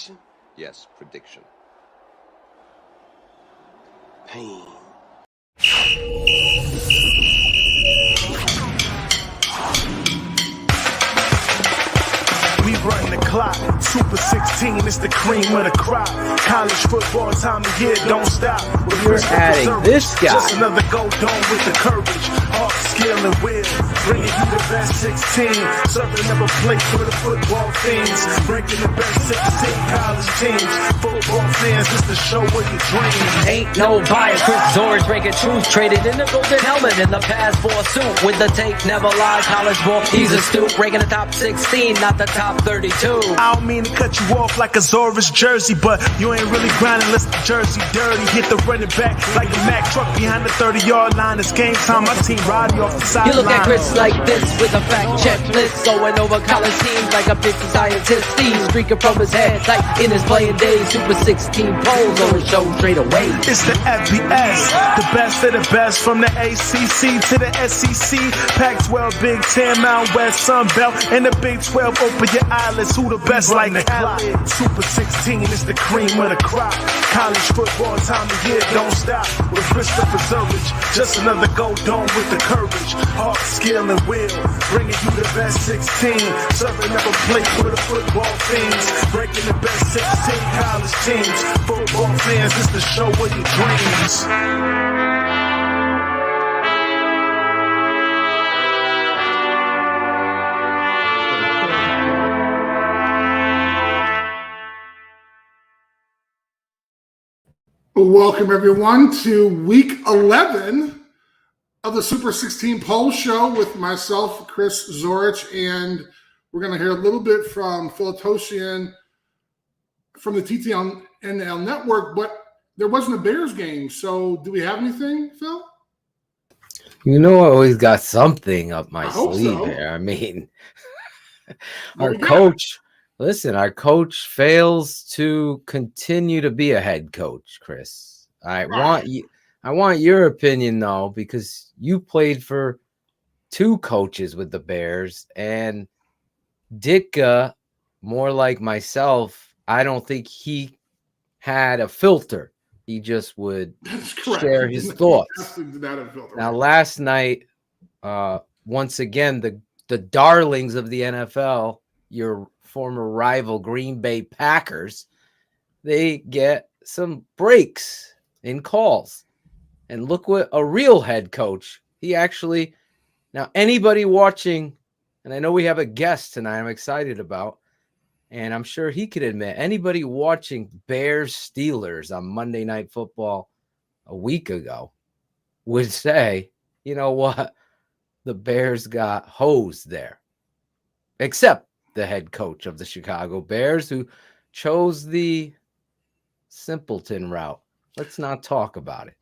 Prediction? Yes, prediction. Pain. We run the clock. Super 16 is the cream of the crop. College football time of year, don't stop. You're adding this guy. Just another go dome with the courage, heart, skill, and will. Bringing you the best 16. Serving up a plate for the football fiends. Breaking the best 16 college teams. Football fans, it's the show of your dreams. Ain't no bias, Chris Zorich breaking truth. Traded in the golden helmet in the past for a suit. With the tape, never lie, college ball, he's a stoop. Breaking the top 16, not the top 32. I don't mean to cut you off like a Zorich jersey, but you ain't really grinding unless the jersey dirty. Hit the running back like a Mack truck behind the 30-yard line. It's game time. My team riding off the sideline. You look at Chris like this with a fact checklist, going over college teams like a 50 scientist. Steve streaking from his head like in his playing days. Super 16 polls on the show straight away. It's the FBS, the best of the best from the ACC to the SEC. Pac-12, Big 10, Mountain West, Sun Belt, and the Big 12. Open your eyelids. Who the best like the clock? Super 16 is the cream of the crop. College football time of year, don't stop. With Christopher Zorich, just another go dome with the courage, heart, skill, and will. Bringing you the best 16. Serving up a plate for the football fiends. Breaking the best 16 college teams. Football fans, it's the show of your dreams. Welcome, everyone, to week 11 of the Super 16 Poll Show with myself, Chris Zorich, and we're going to hear a little bit from Phill Ottochian from the TTNL Network, but there wasn't a Bears game, so do we have anything, Phil? You know, I always got something up my sleeve so. here. I mean, our coach... Listen, our coach fails to continue to be a head coach, Chris. I want your opinion though, because you played for two coaches with the Bears, and Ditka, more like myself, I don't think he had a filter. He just would share his thoughts. Now, last night, once again, the darlings of the NFL, your former rival Green Bay Packers, they get some breaks in calls. And look what a real head coach, he actually, now anybody watching, and I know we have a guest tonight I'm excited about, and I'm sure he could admit, anybody watching Bears Steelers on Monday Night Football a week ago would say, you know what, the Bears got hosed there. Except the head coach of the Chicago Bears, who chose the simpleton route. Let's not talk about it.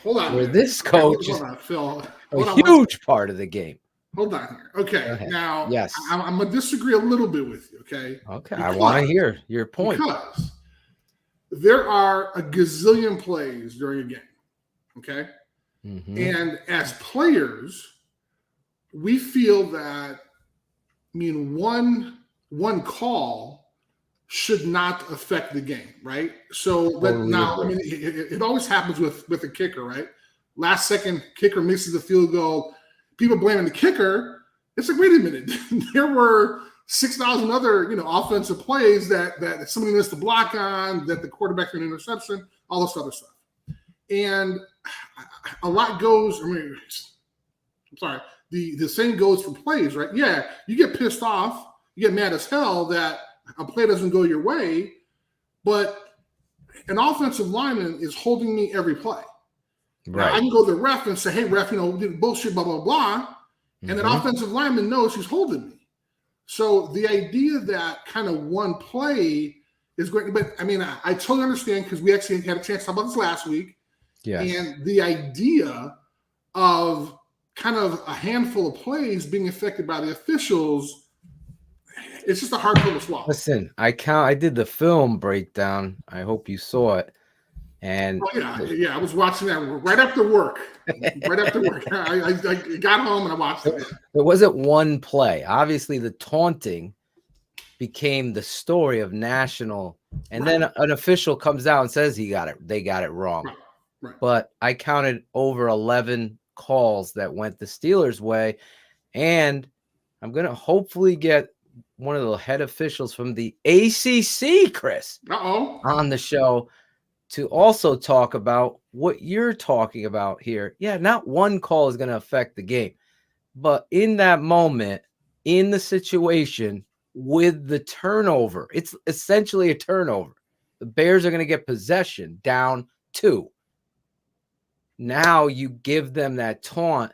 Hold on. Where this coach is Phil. a huge part of the game. Hold on here. Okay. Now, yes, I'm going to disagree a little bit with you, okay? Okay. I want to hear your point. Because there are a gazillion plays during a game, okay? Mm-hmm. And as players, we feel that one call should not affect the game, right? So it always happens with the kicker, right? Last second kicker misses the field goal. People blaming the kicker. It's like, wait a minute. There were 6,000 other offensive plays that somebody missed the block on, that the quarterback threw an interception, all this other stuff. And a lot goes. The same goes for plays, right? Yeah, you get pissed off, you get mad as hell that a play doesn't go your way, but an offensive lineman is holding me every play. Right. Now, I can go to the ref and say, hey, ref, bullshit, blah, blah, blah, and that offensive lineman knows he's holding me. So the idea that kind of one play is great, but I totally understand, because we actually had a chance to talk about this last week. Yeah. And the idea of kind of a handful of plays being affected by the officials, it's just a hard pill to swallow. Listen, I did the film breakdown. I hope you saw it. And I was watching that right after work. I got home and I watched it. There wasn't one play. Obviously, the taunting became the story of national. And then an official comes out and says they got it wrong. Right. But I counted over 11 calls that went the Steelers' way. And I'm going to hopefully get one of the head officials from the ACC, Chris, on the show to also talk about what you're talking about here. Yeah, not one call is going to affect the game, but in that moment, in the situation with the turnover, it's essentially a turnover. The Bears are going to get possession down 2. Now you give them that taunt,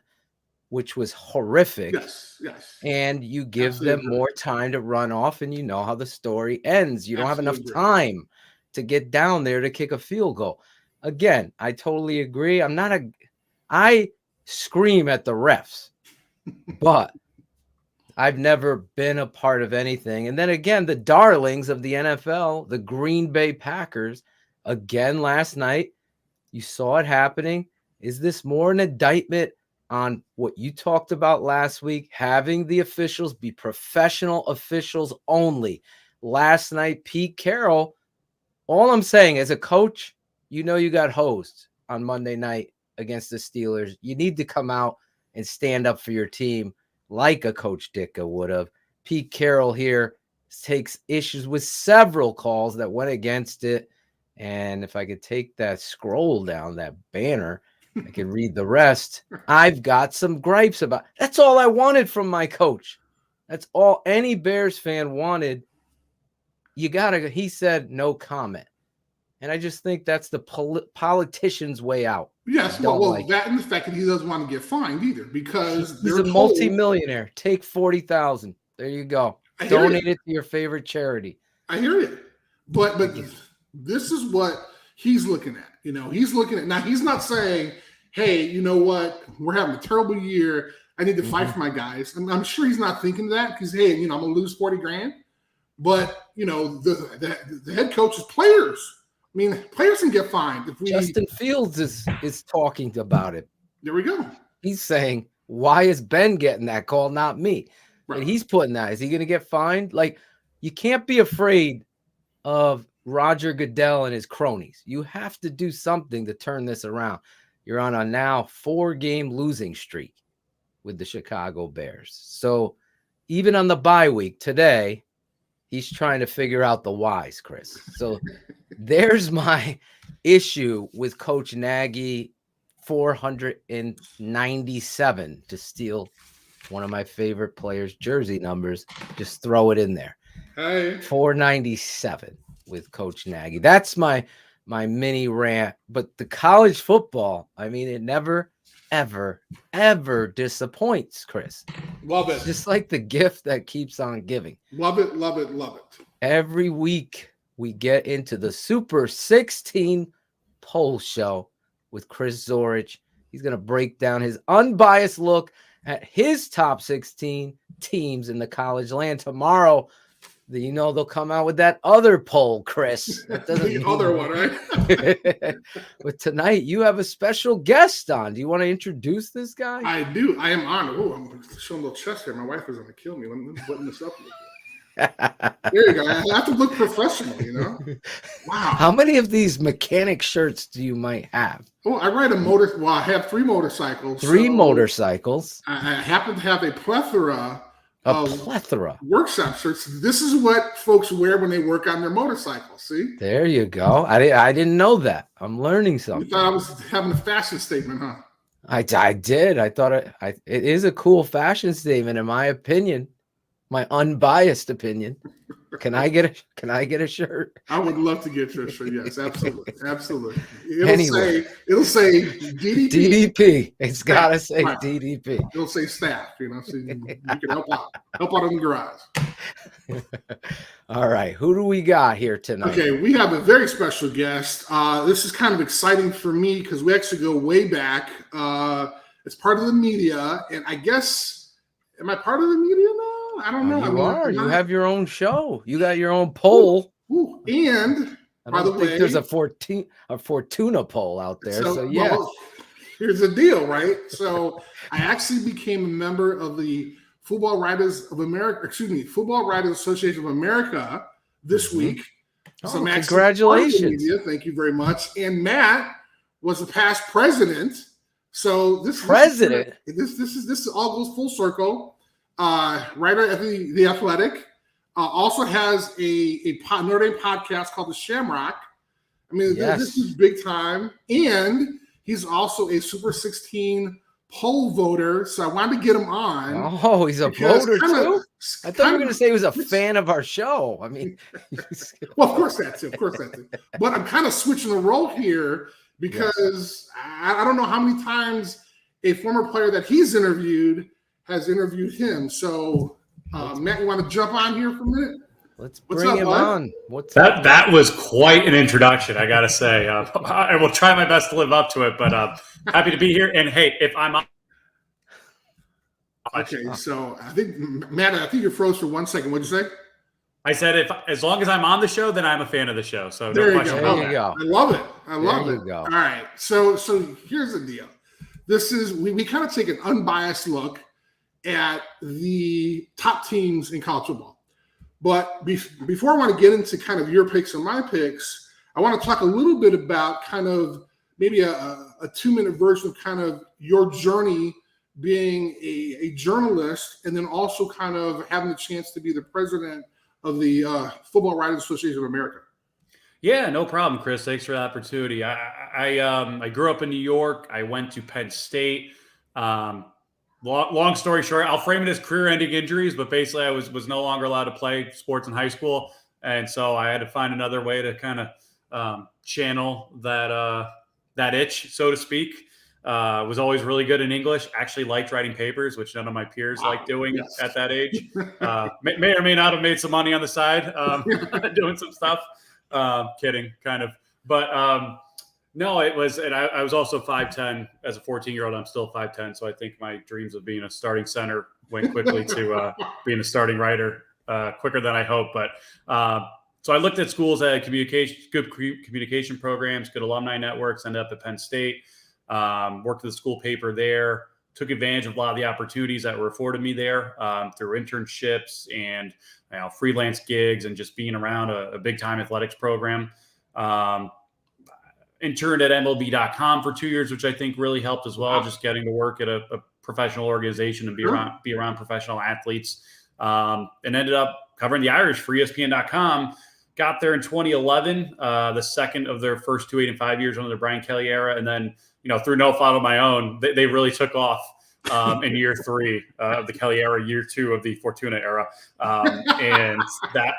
which was horrific. Yes. And you give them more time to run off, and you know how the story ends. You don't have enough time to get down there to kick a field goal. Again, I totally agree. I scream at the refs, but I've never been a part of anything. And then again, the darlings of the NFL, the Green Bay Packers, again last night, you saw it happening. Is this more an indictment on what you talked about last week, having the officials be professional officials only? Last night, Pete Carroll, all I'm saying as a coach, you know you got hosed on Monday night against the Steelers. You need to come out and stand up for your team like a Coach Ditka would have. Pete Carroll here takes issues with several calls that went against it. And if I could take that scroll down, that banner, I can read the rest. I've got some gripes about. That's all I wanted from my coach. That's all any Bears fan wanted. He said no comment. And I just think that's the politician's way out. Yes, well, that and the fact that he doesn't want to get fined either, because he's a multi-millionaire. Take $40,000. There you go. Donate it to your favorite charity. I hear you. But this is what he's looking at. He's looking at, now he's not saying, hey, you know what? We're having a terrible year. I need to fight for my guys. I'm sure he's not thinking that because, hey, I'm going to lose $40,000. But, the head coach is players. I mean, players can get fined. Justin Fields is talking about it. There we go. He's saying, why is Ben getting that call, not me? Right. And he's putting that. Is he going to get fined? Like, you can't be afraid of Roger Goodell and his cronies. You have to do something to turn this around. You're on a now 4-game losing streak with the Chicago Bears. So even on the bye week today, he's trying to figure out the whys, Chris. So there's my issue with Coach Nagy. 497 to steal one of my favorite players' jersey numbers. Just throw it in there. Hey. 497 with Coach Nagy. That's my mini rant. But the college football, I mean, it never, ever, ever disappoints, Chris. Love it. Just like the gift that keeps on giving. Love it, love it, love it. Every week we get into the Super 16 poll show with Chris Zorich. He's going to break down his unbiased look at his top 16 teams in the college land. Tomorrow, they'll come out with that other poll, Chris. The other one, right? But tonight, you have a special guest on. Do you want to introduce this guy? I do. I am honored. Oh, I'm showing a little chest here. My wife is going to kill me. Let me button this up a little bit. There you go. I have to look professional, Wow. How many of these mechanic shirts do you might have? Oh, I ride a motor. Well, I have 3 motorcycles. 3 motorcycles. I happen to have a plethora of workshop shirts. This is what folks wear when they work on their motorcycles. See? There you go. I didn't know that. I'm learning something. You thought I was having a fashion statement, huh? I did. I thought it is a cool fashion statement, in my opinion. My unbiased opinion. Can I get a shirt? I would love to get your shirt. Yes, absolutely, absolutely. It'll say DDP. DDP. It's gotta say right. DDP. It'll say staff. So you can help out in the garage. All right, who do we got here tonight? Okay, we have a very special guest. This is kind of exciting for me because we actually go way back. It's part of the media, and I guess, am I part of the media now? I don't know. You are. You have your own show. You got your own poll. Ooh. And by the way, there's a Fortuna poll out there. So yeah. Well, here's the deal, right? So I actually became a member of the Football Writers Association of America this week. So Max, congratulations. Thank you very much. And Matt was the past president. So this all goes full circle. Writer at the Athletic, also has a Notre Dame podcast called The Shamrock. I mean, this is big time. And he's also a Super 16 poll voter. So I wanted to get him on. Oh, he's a voter too? I thought you were going to say he was a fan of our show. I mean, well, of course that's it. But I'm kind of switching the role here because I don't know how many times a former player that he's interviewed has interviewed him. So, Matt, you want to jump on here for a minute? Let's bring him on. That was quite an introduction, I got to say. I will try my best to live up to it, but happy to be here. And, hey, if I'm on. Okay, so I think, Matt, you froze for 1 second. What'd you say? I said as long as I'm on the show, then I'm a fan of the show. So there no you question. go. There you go. I love it. There you go. All right. So here's the deal. This is we kind of take an unbiased look at the top teams in college football. But before I want to get into kind of your picks and my picks, I want to talk a little bit about kind of maybe a 2-minute version of kind of your journey being a journalist and then also kind of having the chance to be the president of the Football Writers Association of America. Yeah, no problem, Chris. Thanks for the opportunity. I grew up in New York. I went to Penn State. Long story short, I'll frame it as career-ending injuries, but basically I was no longer allowed to play sports in high school, and so I had to find another way to kind of channel that itch, so to speak. Was always really good in English. Actually liked writing papers, which none of my peers liked doing at that age. May or may not have made some money on the side doing some stuff. Kidding, kind of. But no, it was, and I was also 5'10". As a 14-year-old, I'm still 5'10". So I think my dreams of being a starting center went quickly to being a starting writer quicker than I hoped. But so I looked at schools that had good communication programs, good alumni networks, ended up at Penn State. Worked at the school paper there, took advantage of a lot of the opportunities that were afforded me there through internships and freelance gigs and just being around a big-time athletics program. Interned at MLB.com for 2 years, which I think really helped as well, just getting to work at a professional organization and be around professional athletes. And ended up covering the Irish for ESPN.com. Got there in 2011, the second of their first 2 8-5 years under the Brian Kelly era. And then, through no fault of my own, they really took off in year 3 of the Kelly era, year 2 of the Fortuna era. And that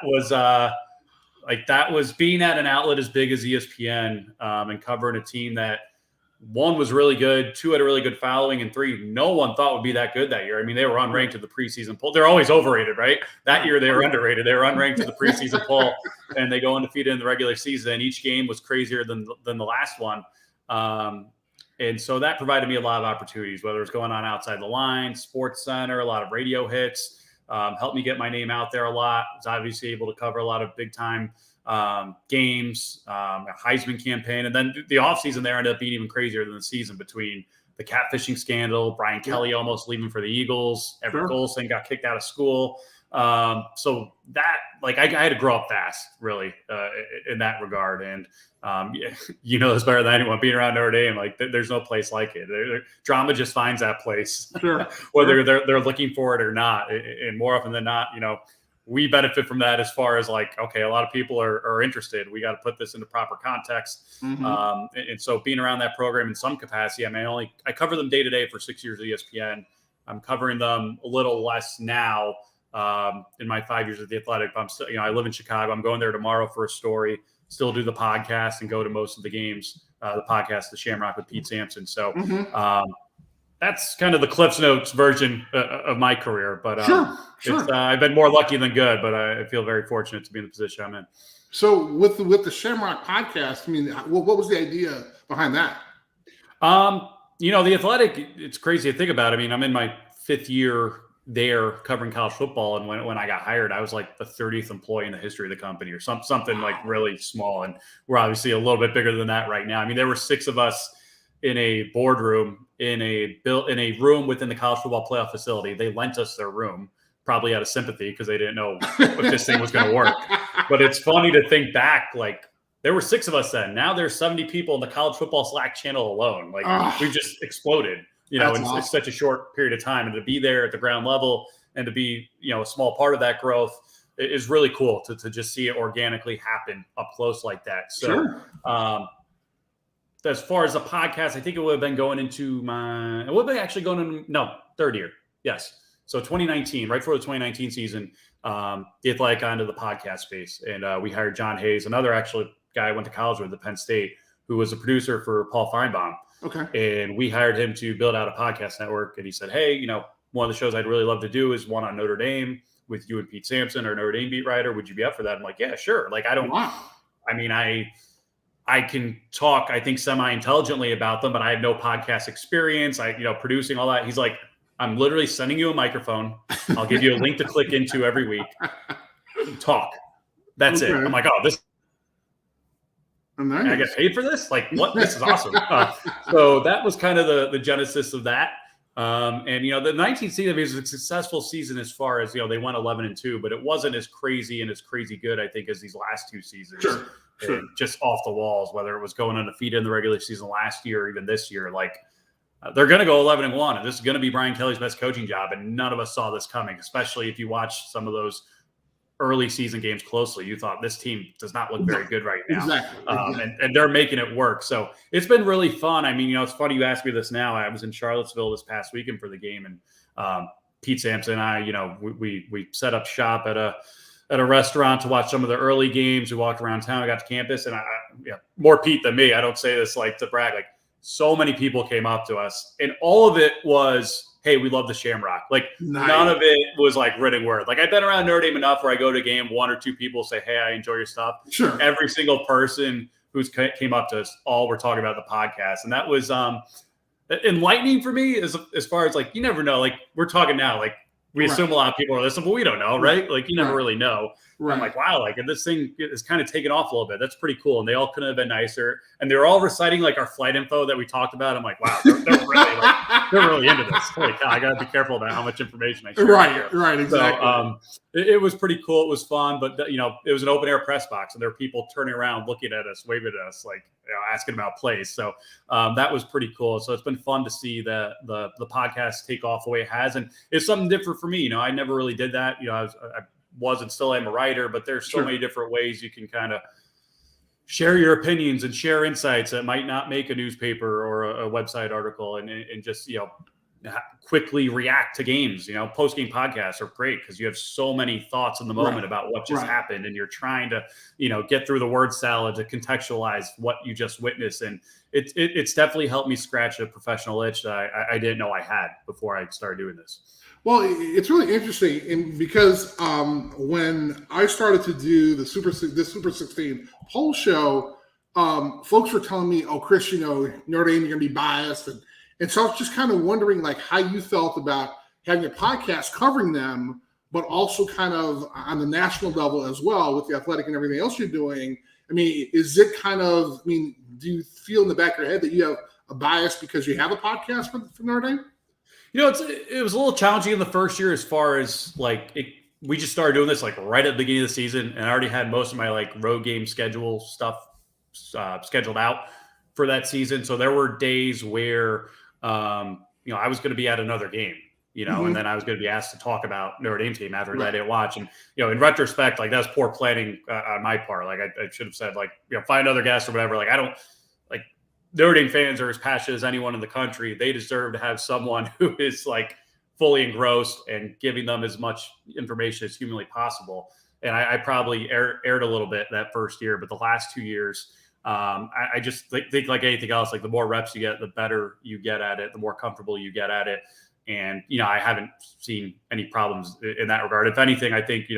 was being at an outlet as big as ESPN and covering a team that 1 was really good, 2 had a really good following, and 3, no one thought would be that good that year. I mean, they were unranked at the preseason poll. They're always overrated, right? That year they were underrated. They were unranked at the preseason poll, and they go undefeated in the regular season. Each game was crazier than the last one. And so that provided me a lot of opportunities, whether it's going on outside the line, Sports Center, a lot of radio hits, helped me get my name out there a lot. I was obviously able to cover a lot of big time games, a Heisman campaign. And then the offseason there ended up being even crazier than the season between the catfishing scandal, Brian Kelly almost leaving for the Eagles, Everett Golson got kicked out of school. So that, I had to grow up fast, really, in that regard. And, you know this better than anyone, being around Notre Dame, there's no place like it. Drama just finds that place, whether they're looking for it or not. And more often than not, we benefit from that as far as okay, a lot of people are interested. We got to put this into proper context. And so being around that program in some capacity, I cover them day to day for 6 years at ESPN. I'm covering them a little less now in my 5 years at the Athletic. I'm still, I live in Chicago. I'm going there tomorrow for a story, still do the podcast and go to most of the games, the podcast, The Shamrock with Pete Sampson. So that's kind of the Cliff's Notes version of my career. But I've been more lucky than good, but I feel very fortunate to be in the position I'm in. So with the Shamrock podcast, what was the idea behind that? The Athletic, it's crazy to think about. I'm in my 5th year there covering college football. And when I got hired, I was the 30th employee in the history of the company or something really small. And we're obviously a little bit bigger than that right now. There were 6 of us in a boardroom in a room within the college football playoff facility. They lent us their room, probably out of sympathy because they didn't know if this thing was going to work. But it's funny to think back, like there were 6 of us then. Now there's 70 people in the college football Slack channel alone. Like we've just exploded, in awesome. Such a short period of time, and to be there at the ground level and to be, a small part of that growth is really cool to just see it organically happen up close like that. So, sure. As far as the podcast, I think it would have been going into third year. Yes. So 2019, right before the 2019 season, the Athletic got into the podcast space, and we hired John Hayes, another actually guy I went to college with at Penn State, who was a producer for Paul Feinbaum. Okay. And we hired him to build out a podcast network. And he said, hey, one of the shows I'd really love to do is one on Notre Dame with you and Pete Sampson, our Notre Dame beat writer. Would you be up for that? I'm like, yeah, sure. Like, I can talk, I think, semi-intelligently about them, but I have no podcast experience. Producing all that. He's like, I'm literally sending you a microphone. I'll give you a link to click into every week. Talk. That's it. I'm like, oh, this. Nice. I get paid for this? Like, what? This is awesome. So that was kind of the genesis of that. And the 19th season was a successful season as far as, they went 11-2, but it wasn't as crazy and as crazy good, I think, as these last 2 seasons. Sure. Just off the walls, whether it was going undefeated in the regular season last year or even this year. Like, they're going to go 11-1, and this is going to be Brian Kelly's best coaching job. And none of us saw this coming, especially if you watch some of those early season games closely. You thought this team does not look very good right now. Exactly. And they're making it work. So it's been really fun. I mean, it's funny you asked me this now. I was in Charlottesville this past weekend for the game, and Pete Sampson and I, we set up shop at a restaurant to watch some of the early games. We walked around town. I got to campus, and more Pete than me. I don't say this like to brag. Like, so many people came up to us, and all of it was, hey, we love the Shamrock. Like, nice. None of it was like written word. Like, I've been around Notre Dame enough where I go to a game, 1 or 2 people say, hey, I enjoy your stuff. Sure. Every single person who's came up to us, all were talking about the podcast. And that was enlightening for me as far as, like, you never know. Like, we're talking now, like, we assume a lot of people are listening, but we don't know, right? Like, you never really know. Right. I'm like, wow, like, this thing is kind of taken off a little bit. That's pretty cool. And they all couldn't have been nicer. And they're all reciting like our flight info that we talked about. I'm like, wow, they're really into this. Holy cow, I got to be careful about how much information I share. Right, exactly. So it was pretty cool. It was fun, but it was an open air press box, and there were people turning around, looking at us, waving at us, like, asking about plays. So that was pretty cool. So it's been fun to see the podcast take off the way it has, and it's something different for me. I never really did that. I was and still am a writer, but there's so many different ways you can kind of share your opinions and share insights that might not make a newspaper or a website article, and just, quickly react to games. Post-game podcasts are great because you have so many thoughts in the moment about what just happened, and you're trying to, get through the word salad to contextualize what you just witnessed. And it's definitely helped me scratch a professional itch that I didn't know I had before I started doing this. Well, it's really interesting, and because when I started to do the Super 16 poll show, folks were telling me, "Oh, Chris, Notre Dame, you're going to be biased," and so I was just kind of wondering, like, how you felt about having a podcast covering them, but also kind of on the national level as well with the Athletic and everything else you're doing. I mean, is it kind of? I mean, do you feel in the back of your head that you have a bias because you have a podcast for Notre Dame? It was a little challenging in the first year as far as we just started doing this like right at the beginning of the season, and I already had most of my like road game schedule stuff scheduled out for that season. So there were days where I was going to be at another game, and then I was going to be asked to talk about Notre Dame team after that I didn't watch. And in retrospect, like, that was poor planning on my part. Like, I should have said, like, find other guests or whatever. Like, I don't. Notre Dame fans are as passionate as anyone in the country. They deserve to have someone who is like fully engrossed and giving them as much information as humanly possible. And I probably aired a little bit that first year, but the last 2 years, I just think like anything else, like the more reps you get, the better you get at it, the more comfortable you get at it. And, I haven't seen any problems in that regard. If anything, I think,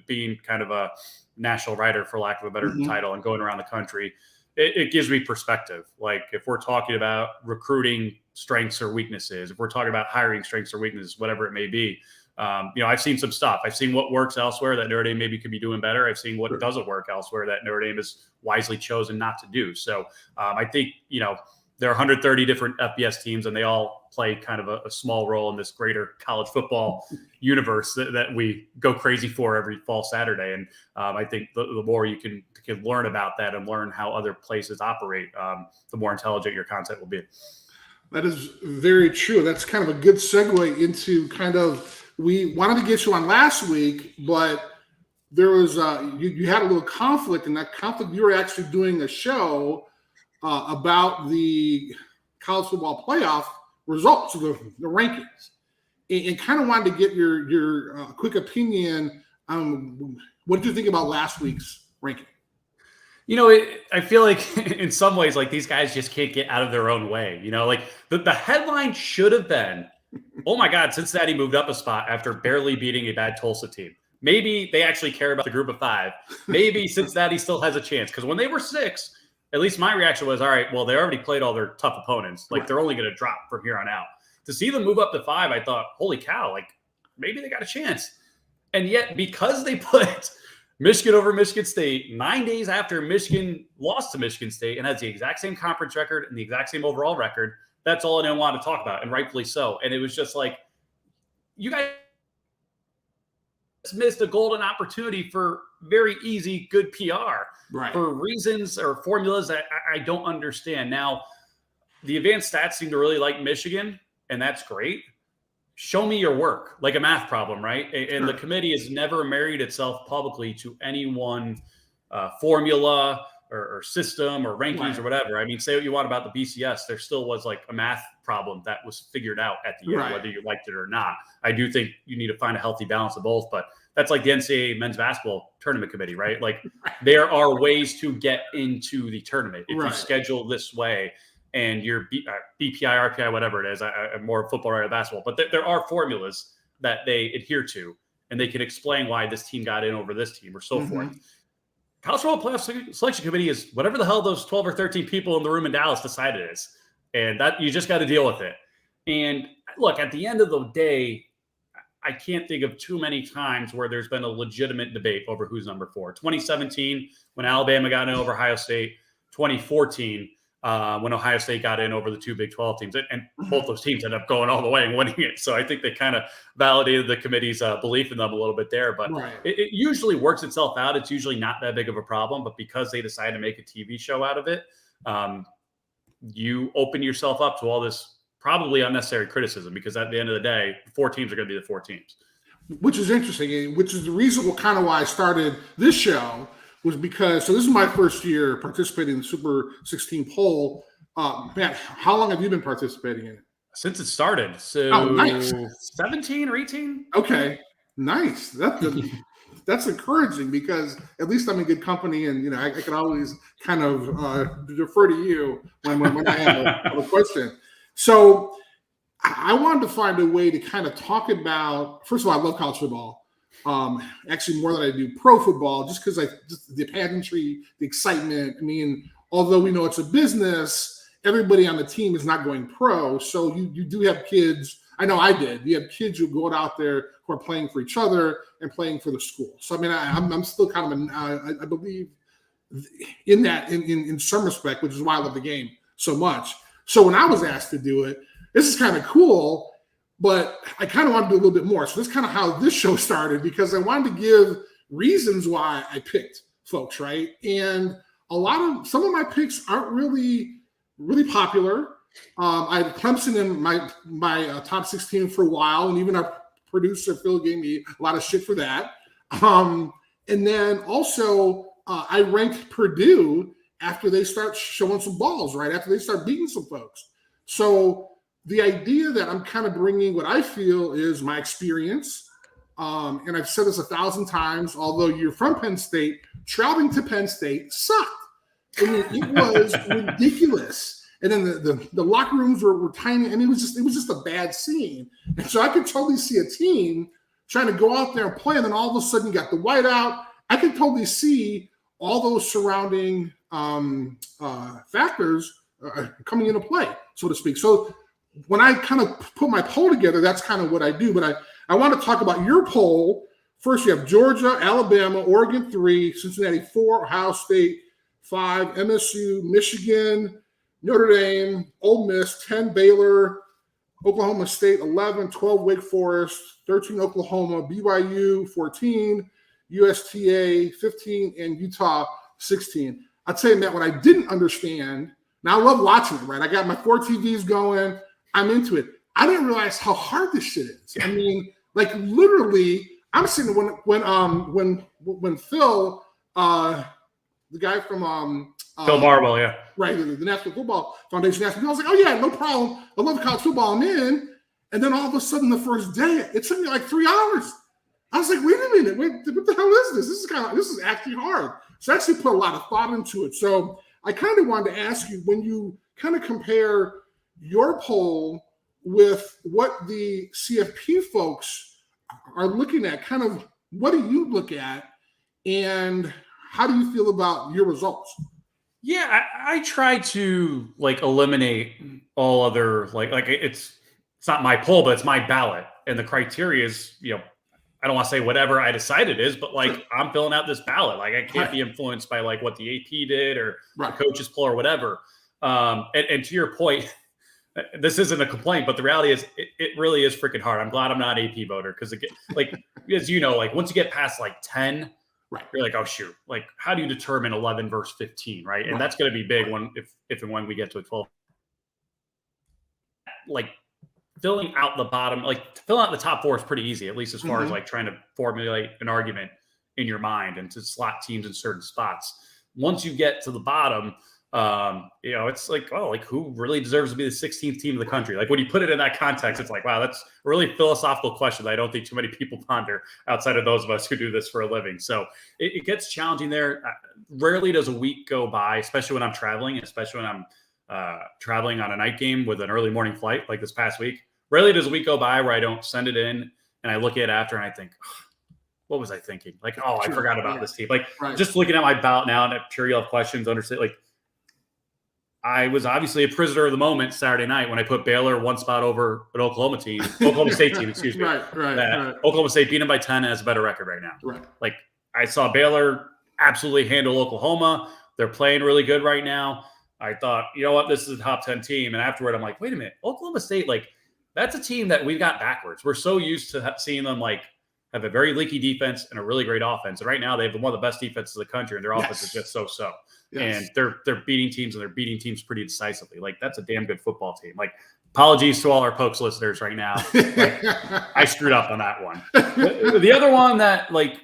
being kind of a national writer, for lack of a better title, and going around the country, it gives me perspective. Like, if we're talking about recruiting strengths or weaknesses, if we're talking about hiring strengths or weaknesses, whatever it may be, I've seen some stuff. I've seen what works elsewhere that Notre Dame maybe could be doing better. I've seen what doesn't work elsewhere that Notre Dame has wisely chosen not to do. So I think, there are 130 different FBS teams, and they all play kind of a small role in this greater college football universe that we go crazy for every fall Saturday. And I think the more you can learn about that and learn how other places operate, the more intelligent your content will be. That is very true. That's kind of a good segue into kind of, we wanted to get you on last week, but there was you had a little conflict, and that conflict, you were actually doing a show about the college football playoff results, the rankings, and kind of wanted to get your quick opinion on what did you think about last week's ranking? You know, I feel like in some ways, like these guys just can't get out of their own way. You know, like the headline should have been, oh my God, Cincinnati moved up a spot after barely beating a bad Tulsa team. Maybe they actually care about the group of 5. Maybe Cincinnati still has a chance. Because when they were 6, at least my reaction was, all right, well, they already played all their tough opponents. Like, they're only going to drop from here on out. To see them move up to 5, I thought, holy cow, like, maybe they got a chance. And yet, because they put Michigan over Michigan State 9 days after Michigan lost to Michigan State and has the exact same conference record and the exact same overall record, that's all I didn't want to talk about, and rightfully so. And it was just like, you guys missed a golden opportunity for very easy, good PR for reasons or formulas that I don't understand. Now, the advanced stats seem to really like Michigan, and that's great. Show me your work, like a math problem, right? And the committee has never married itself publicly to any one formula or system or rankings or whatever. I mean, say what you want about the BCS, there still was like a math problem that was figured out at the end, whether you liked it or not. I do think you need to find a healthy balance of both, but that's like the NCAA men's basketball tournament committee, right? Like there are ways to get into the tournament if you schedule this way and your BPI, RPI, whatever it is. I'm more football or basketball, but there are formulas that they adhere to, and they can explain why this team got in over this team or so forth. College football playoff selection committee is whatever the hell those 12 or 13 people in the room in Dallas decided it is. And that you just got to deal with it. And look, at the end of the day, I can't think of too many times where there's been a legitimate debate over who's number 4. 2017, when Alabama got in over Ohio State. 2014, when Ohio State got in over the 2 Big 12 teams. And both those teams ended up going all the way and winning it. So I think they kind of validated the committee's belief in them a little bit there. But it usually works itself out. It's usually not that big of a problem. But because they decided to make a TV show out of it, you open yourself up to all this probably unnecessary criticism, because at the end of the day, 4 teams are going to be the 4 teams. Which is interesting, which is the reason kind of why I started this show, was because, so this is my first year participating in the Super 16 poll. Matt, how long have you been participating in it? Since it started. So nice. 17 or 18. Okay, nice. That's encouraging, because at least I'm in good company, and, you know, I can always kind of defer to you when I have a question. So I wanted to find a way to kind of talk about, first of all, I love college football. Actually more than I do pro football, just because the pageantry, the excitement. I mean, although we know it's a business, everybody on the team is not going pro. So you do have kids. I know I did. You have kids who go out there who are playing for each other and playing for the school. So I mean, I'm still kind of I believe in that in some respect, which is why I love the game so much. So when I was asked to do it, this is kind of cool, but I kind of want to do a little bit more. So this is kind of how this show started, because I wanted to give reasons why I picked folks, right? And some of my picks aren't really popular. I had Clemson in my top 16 for a while, and even our producer Phil gave me a lot of shit for that. And then also I ranked Purdue after they start showing some balls, right? After they start beating some folks. So the idea that I'm kind of bringing what I feel is my experience, and I've said this 1,000 times, although you're from Penn State, traveling to Penn State sucked. I mean, it was ridiculous. And then the locker rooms were tiny, and it was just a bad scene. And so I could totally see a team trying to go out there and play, and then all of a sudden you got the whiteout. I could totally see all those surrounding factors coming into play, so to speak. So when I kind of put my poll together, that's kind of what I do. But I want to talk about your poll. First, you have Georgia, Alabama, Oregon 3, Cincinnati 4, Ohio State 5, MSU, Michigan, Notre Dame, Ole Miss, 10 Baylor, Oklahoma State 11, 12 Wake Forest, 13 Oklahoma, BYU 14, USTA 15, and Utah 16. I'll tell you, Matt, what I didn't understand, now I love watching it, right? I got my 4 TVs going. I'm into it. I didn't realize how hard this shit is. I mean, like literally, I'm sitting when Phil, the guy from Phil Barwell, yeah. Right, the National Football Foundation asked me, I was like, oh yeah, no problem. I love college football, I'm in. And then all of a sudden the first day, it took me like 3 hours. I was like, wait a minute, what the hell is this? This is actually hard. So I actually put a lot of thought into it. So I kind of wanted to ask you, when you kind of compare your poll with what the CFP folks are looking at, kind of what do you look at and how do you feel about your results? Yeah, I try to like eliminate all other like it's not my poll, but it's my ballot, and the criteria is, you know, I don't want to say whatever I decide it is, but like I'm filling out this ballot. Like I can't be influenced by like what the AP did or the coaches poll or whatever. And to your point, this isn't a complaint, but the reality is it really is freaking hard. I'm glad I'm not an AP voter because like as you know, like once you get past like 10. Right. You're like, oh shoot, like how do you determine 11 versus 15, right? And that's going to be big when if and when we get to a 12. Like filling out the bottom, like filling out the top 4 is pretty easy, at least as far as like trying to formulate an argument in your mind and to slot teams in certain spots. Once you get to the bottom, you know, it's like, oh, like who really deserves to be the 16th team of the country? Like when you put it in that context, it's like, wow, that's a really philosophical question that I don't think too many people ponder outside of those of us who do this for a living. So it gets challenging there. Rarely does a week go by, especially when I'm traveling, especially when I'm traveling on a night game with an early morning flight like this past week. Rarely does a week go by where I don't send it in and I look at it after and I think, what was I thinking? Like, oh, I forgot about this team. Like just looking at my ballot now and I'm sure you'll have questions, understand, like, I was obviously a prisoner of the moment Saturday night when I put Baylor one spot over an Oklahoma State team, excuse me. Right. Oklahoma State beat them by 10 and has a better record right now. Right. Like I saw Baylor absolutely handle Oklahoma. They're playing really good right now. I thought, you know what, this is a top 10 team. And afterward, I'm like, wait a minute, Oklahoma State, like that's a team that we got backwards. We're so used to seeing them like have a very leaky defense and a really great offense. And right now they have one of the best defenses in the country and their offense is just so. Yes. And they're beating teams and they're beating teams pretty decisively. Like that's a damn good football team. Like apologies to all our Pokes listeners right now. Like, I screwed up on that one. The other one that like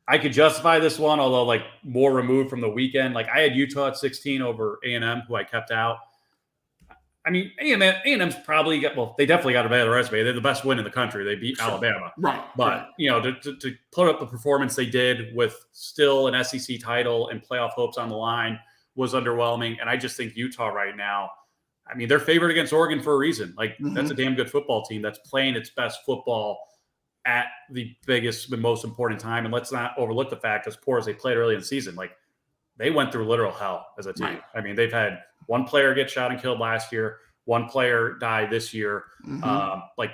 I could justify this one, although like more removed from the weekend. Like I had Utah at 16 over A&M, who I kept out. I mean, A&M's probably they definitely got a better resume. They're the best win in the country. They beat Alabama. Right. But, you know, to put up the performance they did with still an SEC title and playoff hopes on the line was underwhelming. And I just think Utah right now, I mean, they're favored against Oregon for a reason. Like, that's a damn good football team that's playing its best football at the biggest and most important time. And let's not overlook the fact, as poor as they played early in the season, like, they went through literal hell as a team. Right. I mean, they've had one player get shot and killed last year. One player died this year. Like,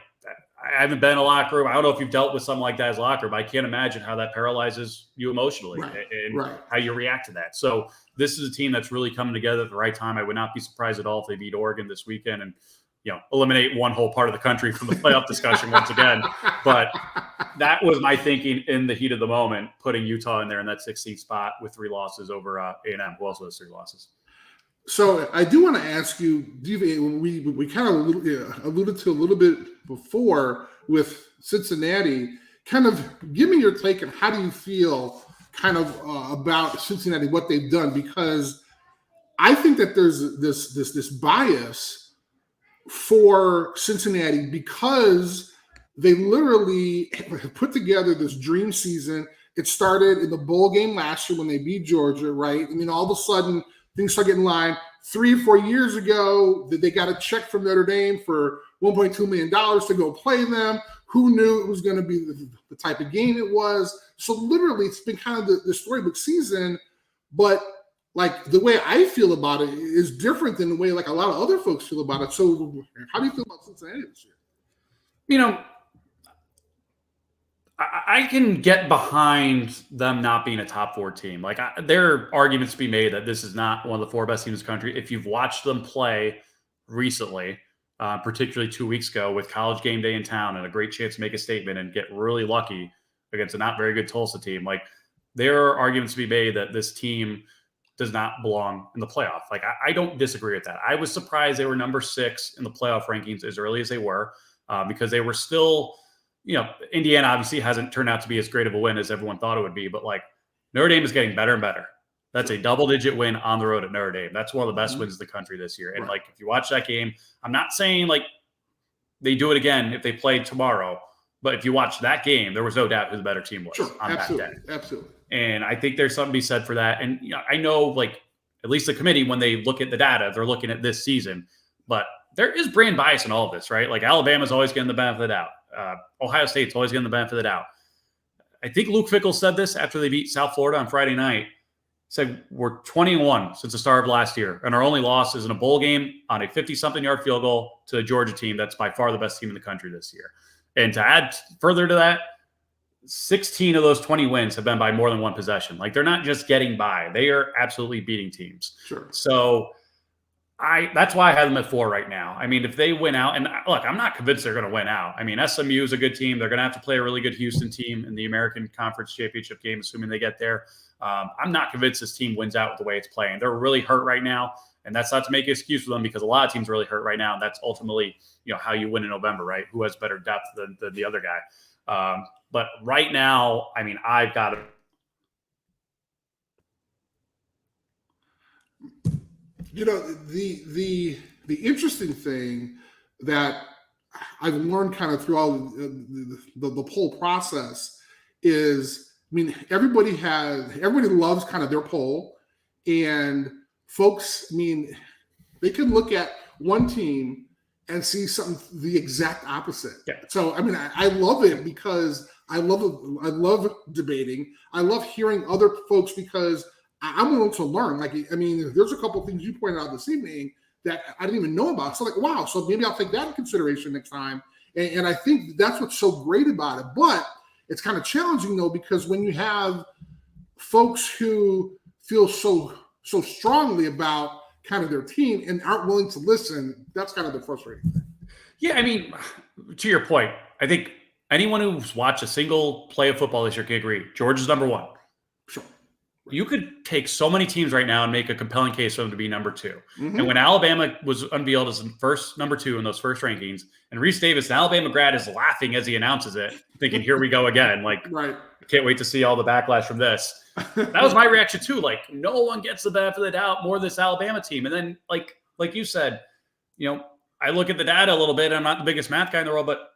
I haven't been in a locker room. I don't know if you've dealt with something like that as a locker room. I can't imagine how that paralyzes you emotionally and how you react to that. So this is a team that's really coming together at the right time. I would not be surprised at all if they beat Oregon this weekend and, you know, eliminate one whole part of the country from the playoff discussion once again. But that was my thinking in the heat of the moment, putting Utah in there in that 16th spot with 3 losses over A&M, who also has 3 losses. So I do want to ask you, we kind of alluded to a little bit before with Cincinnati, kind of give me your take on how do you feel kind of about Cincinnati, what they've done, because I think that there's this bias for Cincinnati because they literally put together this dream season. It started in the bowl game last year when they beat Georgia, right? I mean, all of a sudden things start getting in line. 3 or 4 years ago, they got a check from Notre Dame for $1.2 million to go play them. Who knew it was going to be the type of game it was? So literally, it's been kind of the storybook season. But like the way I feel about it is different than the way like a lot of other folks feel about it. So how do you feel about Cincinnati this year? You know, I can get behind them not being a top 4 team. Like there are arguments to be made that this is not one of the 4 best teams in the country. If you've watched them play recently, particularly 2 weeks ago with College game day in town and a great chance to make a statement and get really lucky against a not very good Tulsa team, like there are arguments to be made that this team does not belong in the playoff. Like I don't disagree with that. I was surprised they were number 6 in the playoff rankings as early as they were because they were still – Indiana obviously hasn't turned out to be as great of a win as everyone thought it would be, but like Notre Dame is getting better and better. That's a double-digit win on the road at Notre Dame. That's one of the best wins in the country this year. And like, if you watch that game, I'm not saying like they do it again if they play tomorrow, but if you watch that game, there was no doubt who the better team was on that day. Absolutely. And I think there's something to be said for that. And I know like at least the committee, when they look at the data, they're looking at this season, but there is brand bias in all of this, right? Like Alabama's always getting the benefit of the doubt. Ohio State's always getting the benefit of the doubt. I think Luke Fickell said this after they beat South Florida on Friday night. Said we're 20-1 since the start of last year, and our only loss is in a bowl game on a 50-something yard field goal to a Georgia team that's by far the best team in the country this year. And to add further to that, 16 of those 20 wins have been by more than one possession. Like they're not just getting by; they are absolutely beating teams. Sure. So that's why I have them at 4 right now. I mean, if they win out, and look, I'm not convinced they're going to win out. I mean, SMU is a good team. They're going to have to play a really good Houston team in the American Conference Championship game, assuming they get there. I'm not convinced this team wins out with the way it's playing. They're really hurt right now, and that's not to make an excuse for them because a lot of teams are really hurt right now, and that's ultimately how you win in November, right? Who has better depth than the other guy? But right now, I mean, I've got to. The interesting thing that I've learned kind of through all the poll process is, I mean, everybody loves kind of their poll, and folks, I mean, they can look at one team and see something the exact opposite. Yeah. So, I mean, I love it because I love debating. I love hearing other folks because I'm willing to learn. Like, I mean, there's a couple of things you pointed out this evening that I didn't even know about. So like, wow, so maybe I'll take that in consideration next time. And I think that's what's so great about it. But it's kind of challenging though, because when you have folks who feel so strongly about kind of their team and aren't willing to listen, that's kind of the frustrating thing. Yeah, I mean, to your point, I think anyone who's watched a single play of football this year can agree. Georgia's number 1. Sure. You could take so many teams right now and make a compelling case for them to be number 2. Mm-hmm. And when Alabama was unveiled as number 2 in those first rankings, and Reese Davis, an Alabama grad, is laughing as he announces it, thinking, here we go again. Like, right. Can't wait to see all the backlash from this. That was my reaction too. Like, no one gets the benefit of the doubt more this Alabama team. And then like you said, I look at the data a little bit. I'm not the biggest math guy in the world, but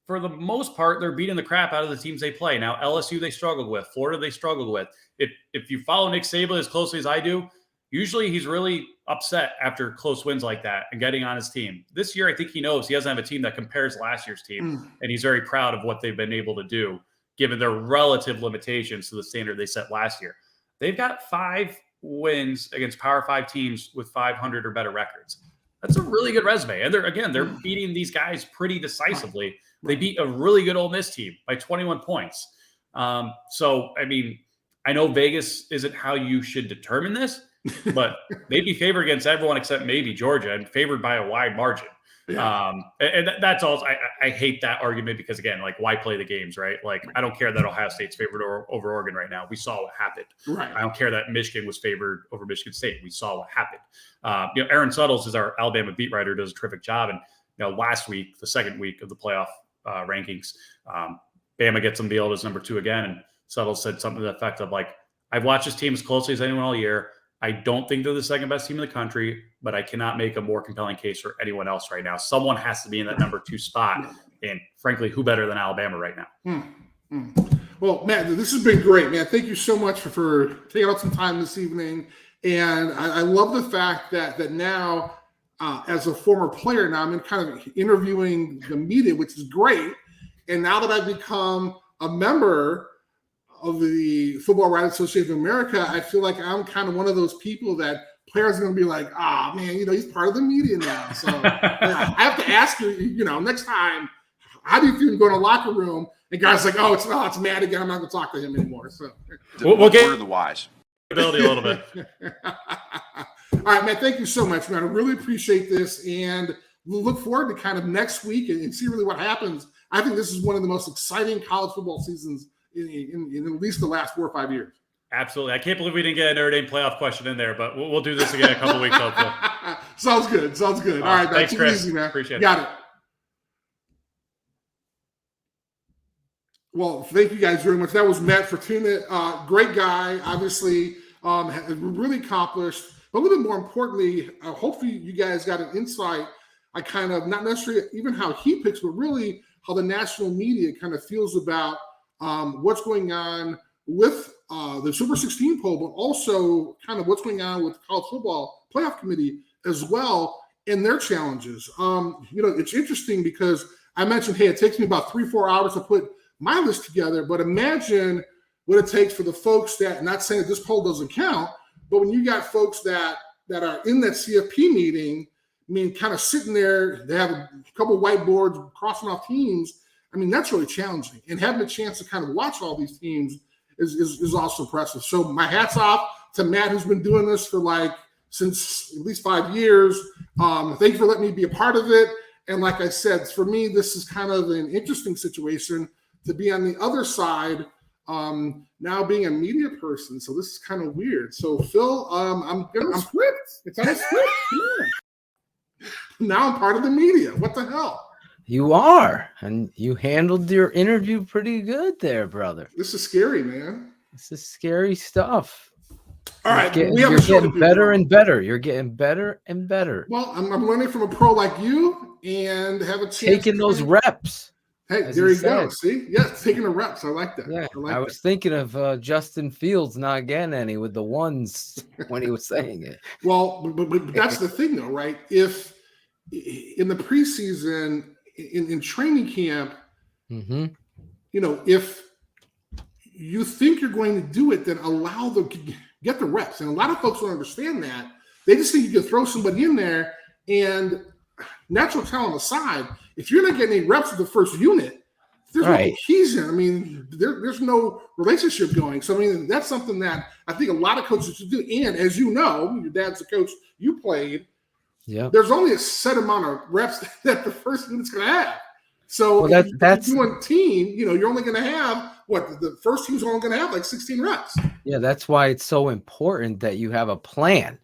for the most part, they're beating the crap out of the teams they play. Now, LSU they struggled with. Florida they struggled with. If you follow Nick Saban as closely as I do, usually he's really upset after close wins like that and getting on his team. This year, I think he knows he doesn't have a team that compares to last year's team, and he's very proud of what they've been able to do, given their relative limitations to the standard they set last year. They've got 5 wins against Power 5 teams with 500 or better records. That's a really good resume. And they're beating these guys pretty decisively. They beat a really good Ole Miss team by 21 points. So, I mean, I know Vegas isn't how you should determine this, but they'd be favored against everyone except maybe Georgia and favored by a wide margin. Yeah. And that's all. I hate that argument because, again, like, why play the games, right? Like, I don't care that Ohio State's favored over Oregon right now. We saw what happened. Right. I don't care that Michigan was favored over Michigan State. We saw what happened. Aaron Suttles is our Alabama beat writer, does a terrific job. And, last week, the second week of the playoff rankings, Bama gets them billed as number 2 again. And Suttles said something to the effect of, like, I've watched this team as closely as anyone all year. I don't think they're the second best team in the country, but I cannot make a more compelling case for anyone else right now. Someone has to be in that number 2 spot. And frankly, who better than Alabama right now? Well, Matt, this has been great, man. Thank you so much for taking out some time this evening. And I love the fact that now, as a former player, now I'm kind of interviewing the media, which is great. And now that I've become a member of the Football Writers Association of America, I feel like I'm kind of one of those people that players are going to be like, man, he's part of the media now. So I have to ask you, next time, How do you feel going to the locker room and guys like, oh, it's Matt again. I'm not going to talk to him anymore. So we'll get order the wise ability a little bit. All right, man. Thank you so much, man. I really appreciate this, and we'll look forward to kind of next week and see really what happens. I think this is one of the most exciting college football seasons in at least the last 4 or 5 years. Absolutely. I can't believe we didn't get a Notre Dame playoff question in there, but we'll do this again in a couple weeks, hopefully. Sounds good. All right, man. Thanks, Chris. Easy, man. Appreciate it. Got it. Well, thank you guys very much. That was Matt Fortuna. Great guy, obviously, really accomplished. But a little bit more importantly, hopefully you guys got an insight. I kind of, not necessarily even how he picks, but really how the national media kind of feels about what's going on with the Super 16 poll, but also kind of what's going on with the College Football Playoff Committee as well and their challenges. It's interesting because I mentioned, hey, it takes me about 3-4 hours to put my list together, but imagine what it takes for the folks that, not saying that this poll doesn't count, but when you got folks that are in that CFP meeting, I mean, kind of sitting there, they have a couple whiteboards crossing off teams. I mean, that's really challenging. And having a chance to kind of watch all these teams is also impressive. So my hat's off to Matt, who's been doing this for since at least 5 years. Thank you for letting me be a part of it. And like I said, for me, this is kind of an interesting situation to be on the other side, now being a media person. So this is kind of weird. So Phil, I'm script. It's on a script. Yeah. Now I'm part of the media. What the hell? You are, and you handled your interview pretty good there, brother. This is scary, man. This is scary stuff. All right, you're getting better and better. You're getting better and better. Well, I'm learning from a pro like you and have a chance. Taking those reps. Hey, there you go. See? Yeah, taking the reps. I like that. Yeah, I was thinking of Justin Fields not getting any with the ones when he was saying it. Well, but that's the thing, though, right? If in the preseason, in training camp, if you think you're going to do it, then allow them to get the reps. And a lot of folks don't understand that. They just think you can throw somebody in there and natural talent aside, if you're not getting any reps with the first unit, there's no cohesion. I mean, there's no relationship going. So, I mean, that's something that I think a lot of coaches should do. And as you know, your dad's a coach, you played. Yeah. There's only a set amount of reps that the first unit's going to have. So that's doing team, you're only going to have the first team's only going to have like 16 reps. Yeah, that's why it's so important that you have a plan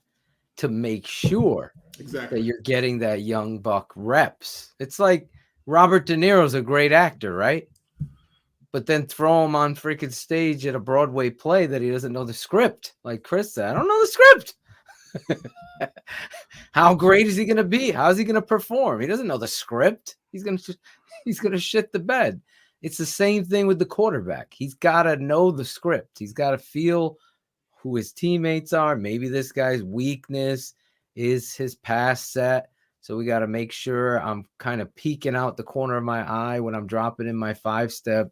to make sure that you're getting that young buck reps. It's like Robert De Niro's a great actor, right? But then throw him on freaking stage at a Broadway play that he doesn't know the script. Like Chris said, I don't know the script. How great is he going to be? How is he going to perform? He doesn't know the script. He's going to shit the bed. It's the same thing with the quarterback. He's got to know the script. He's got to feel who his teammates are. Maybe this guy's weakness is his pass set. So we got to make sure I'm kind of peeking out the corner of my eye when I'm dropping in my 5-step.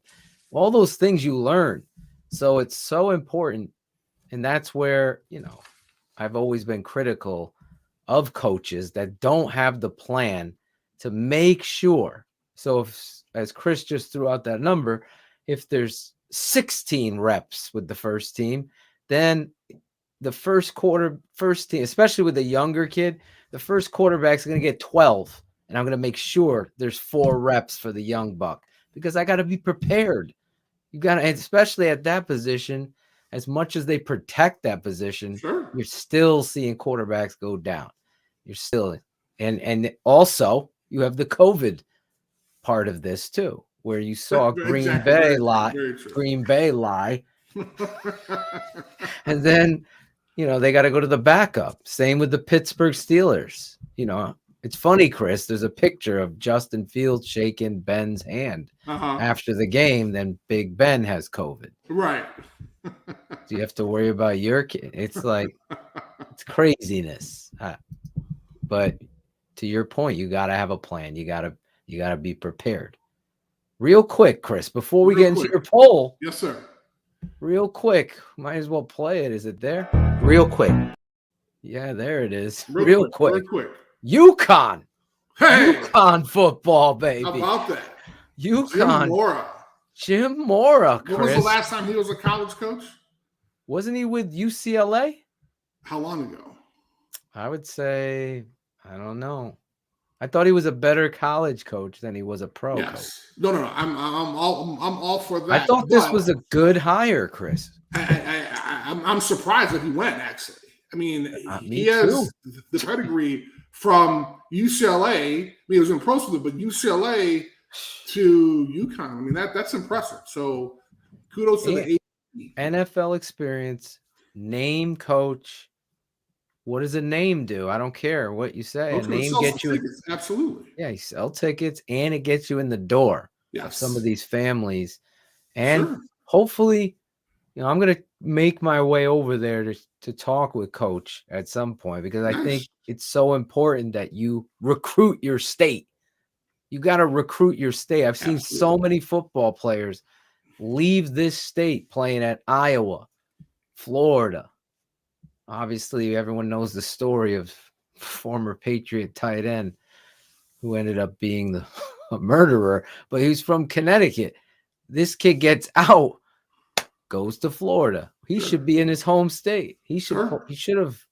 All those things you learn. So it's so important. And that's where, I've always been critical of coaches that don't have the plan to make sure. So if, as Chris just threw out that number, if there's 16 reps with the first team, then the first team, especially with a younger kid, the first quarterback's going to get 12. And I'm going to make sure there's 4 reps for the young buck because I got to be prepared. You got to, especially at that position, as much as they protect that position, you're still seeing quarterbacks go down. You're still, and also you have the COVID part of this too, where you saw Green Bay lie, and then they got to go to the backup. Same with the Pittsburgh Steelers. It's funny, Chris. There's a picture of Justin Fields shaking Ben's hand after the game. Then Big Ben has COVID. Right. Do you have to worry about your kid? It's like it's craziness. But to your point, you got to have a plan. You got to be prepared. Real quick, Chris, before we get into your poll. Yes, sir. Real quick, might as well play it. Is it there? Real quick. Yeah, there it is. Real quick. Real quick. UConn. Hey. UConn football, baby. How about that? UConn. Jim Mora, Chris. When was the last time he was a college coach? Wasn't he with UCLA? How long ago? I would say, I don't know. I thought he was a better college coach than he was a pro coach. No. I'm all for that. I thought this was a good hire, Chris. I'm surprised that he went, actually. I mean, he too. has the pedigree from UCLA. He was in pro school, but UCLA to UConn. I mean, that's impressive. So kudos to the NFL experience, name coach. What does a name do? I don't care what you say. A name gets you tickets. Absolutely. Yeah, you sell tickets and it gets you in the door of some of these families. And hopefully, I'm going to make my way over there to talk with Coach at some point, because I think it's so important that you recruit your state. You got to recruit your state. I've seen so many football players leave this state playing at Iowa, Florida. Obviously, everyone knows the story of former Patriot tight end who ended up being a murderer, but he was from Connecticut. This kid gets out, goes to Florida. He should be in his home state. He should have.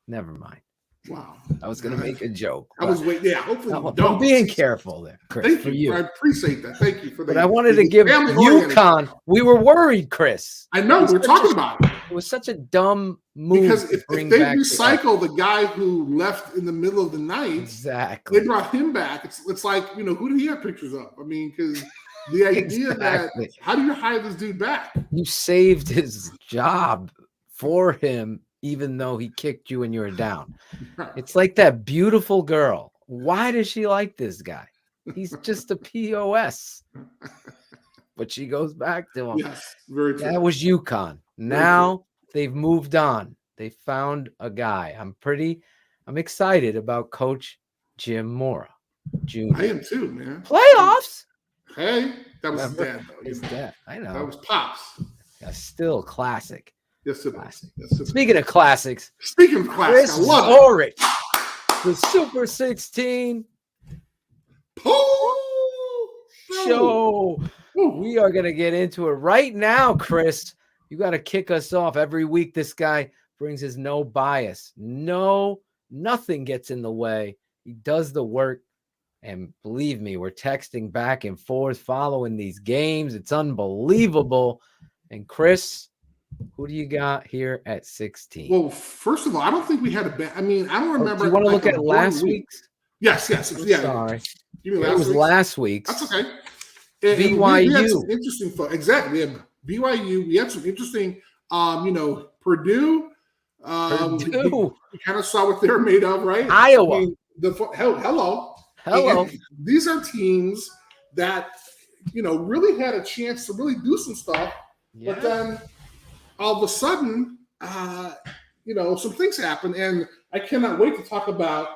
Never mind. Wow. I was going to make a joke. I was waiting. Yeah, hopefully you don't. I'm being careful there, Chris. Thank you. I appreciate that. Thank you for that. But I wanted to give UConn. We were worried, Chris. I know. We're talking about it. It was such a dumb move. Because if they recycle the guy who left in the middle of the night, they brought him back. It's like, who do you have pictures of? I mean, because the idea that, how do you hire this dude back? You saved his job for him, even though he kicked you when you were down. It's like that beautiful girl. Why does she like this guy? He's just a POS. But she goes back to him. Yes, very true. That was UConn. Now they've moved on. They found a guy. I'm excited about Coach Jim Mora Jr. I am too, man. Playoffs? Hey, that was his dad, though. His dad. I know. That was Pops. That's still classic. Yes, it is. Speaking of classics. Speaking of classics, Chris Zorich, the Super 16 show. We are going to get into it right now, Chris. You got to kick us off. Every week, this guy brings his no bias. Nothing gets in the way. He does the work. And believe me, we're texting back and forth following these games. It's unbelievable. And Chris, who do you got here at 16? Well, first of all, I don't think we had a bad. I mean, I don't remember. Do you want to look at last week's? Yes. Sorry. It was last week's. That's okay. BYU. We had some interesting exactly. We had BYU. We had some interesting, Purdue. We kind of saw what they're made of, right? Iowa. I mean, hello. And these are teams that, really had a chance to really do some stuff. Yeah. But then all of a sudden, some things happen. And I cannot wait to talk about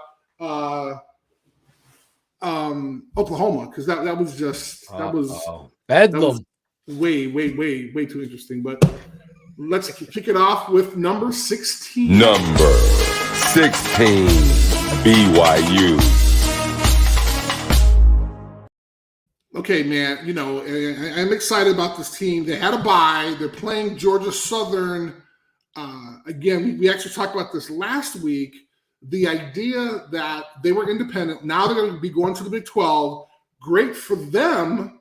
Oklahoma, because that was just bedlam. That was way too interesting. But let's kick it off with number 16. Number 16, BYU. Okay, man, I'm excited about this team. They had a bye. They're playing Georgia Southern. Again, we actually talked about this last week. The idea that they were independent. Now they're going to be going to the Big 12. Great for them,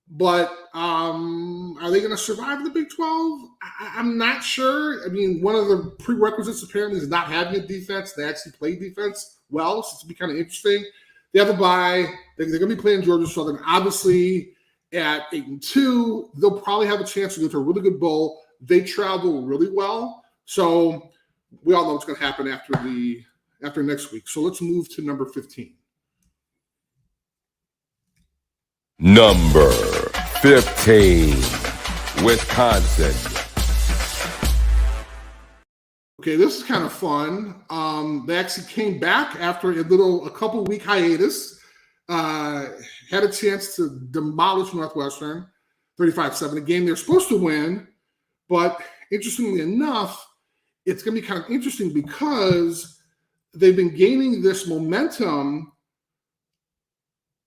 but are they going to survive the Big 12? I'm not sure. I mean, one of the prerequisites apparently is not having a defense. They actually play defense well, so it's be kind of interesting. They have a bye. They're going to be playing Georgia Southern. Obviously, at 8-2, they'll probably have a chance to go to a really good bowl. They travel really well, so we all know what's going to happen after next week. So let's move to number 15. Number 15, Wisconsin. Okay, this is kind of fun. They actually came back after a couple week hiatus. Had a chance to demolish Northwestern 35-7, a game they're supposed to win. But interestingly enough, it's going to be kind of interesting because they've been gaining this momentum.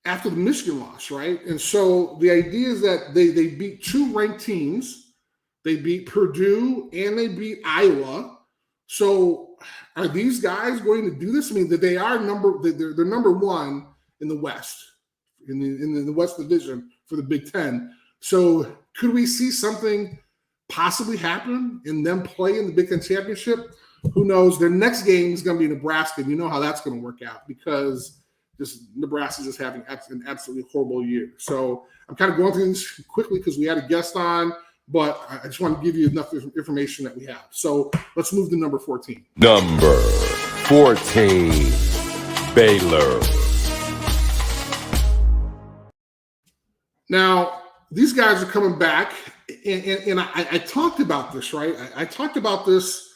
after the Michigan loss, right? And so the idea is that they beat 2 ranked teams. They beat Purdue and they beat Iowa. So are these guys going to do this? I mean, that they are they're number 1 in the West, in the West Division for the Big Ten. So could we see something possibly happen and them play in the Big Ten championship? Who knows? Their next game is going to be Nebraska, and you know how that's going to work out because Nebraska's just having an absolutely horrible year. So I'm kind of going through this quickly because we had a guest on, but I just want to give you enough information that we have. So let's move to number 14. Number 14, Baylor. Now, these guys are coming back, and I talked about this, right? I talked about this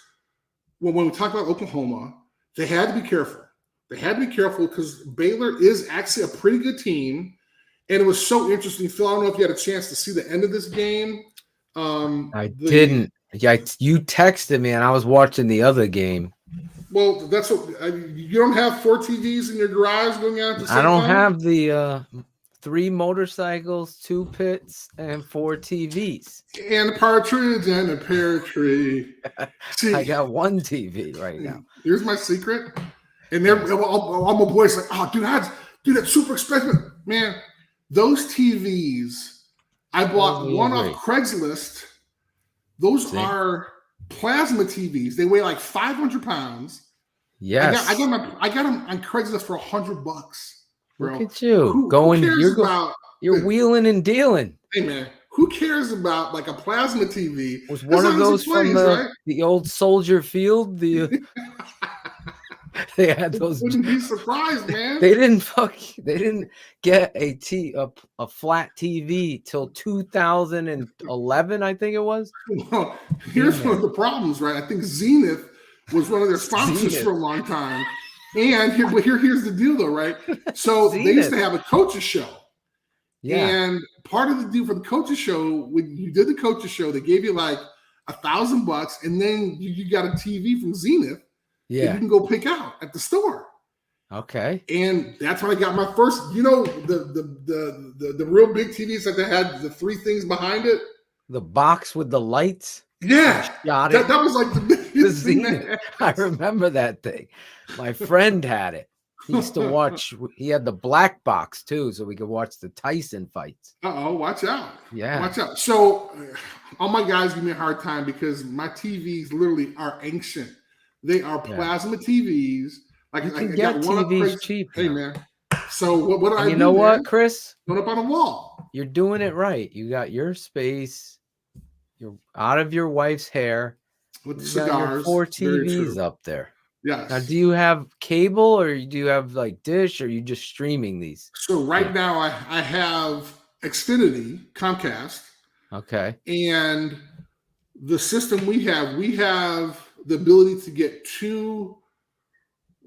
when we talked about Oklahoma. They had to be careful. They had to be careful because Baylor is actually a pretty good team. And it was so interesting. Phil, I don't know if you had a chance to see the end of this game. I didn't. Yeah, you texted me, and I was watching the other game. Well, that's what you don't have 4 TVs in your garage going out at the same time? I don't have the 3 motorcycles, 2 pits, and 4 TVs. And a partridge and a pear tree. See, I got 1 TV right now. Here's my secret. And all my boys like, oh, dude, that's super expensive. Man, those TVs, I bought one off Craigslist. Those are plasma TVs. They weigh like 500 pounds. Yes. I got them on Craigslist for $100. Bro. Look at you you're wheeling and dealing. Hey man, who cares about like a plasma TV? Was one of those from the old Soldier Field? They had those. Wouldn't be surprised, man. They didn't get a flat TV till 2011, I think it was. Well, here's one of the problems, right? I think Zenith was one of their sponsors for a long time. And here's the deal, though, right? So they used to have a coaches show. Yeah. And part of the deal for the coaches show, when you did the coaches show, they gave you like $1,000, and then you got a TV from Zenith. Yeah, that you can go pick out at the store. Okay. And that's when I got my first. You know the real big TVs that they had the 3 things behind it. The box with the lights. Yeah, that was like the biggest thing. I remember that thing. My friend had it. He used to watch. He had the black box too, so we could watch the Tyson fights. Watch out! Yeah, watch out. So all my guys give me a hard time because my TVs literally are ancient. They are plasma TVs. Like you can get TVs cheap. Hey man. So what do I do? You know what, Chris? Going up on a wall. You're doing it right. You got your space. You're out of your wife's hair. With you got your 4 TVs up there. Yes. Now, do you have cable or do you have like dish or are you just streaming these? So right now I have Xfinity, Comcast. Okay. And the system we have the ability to get 2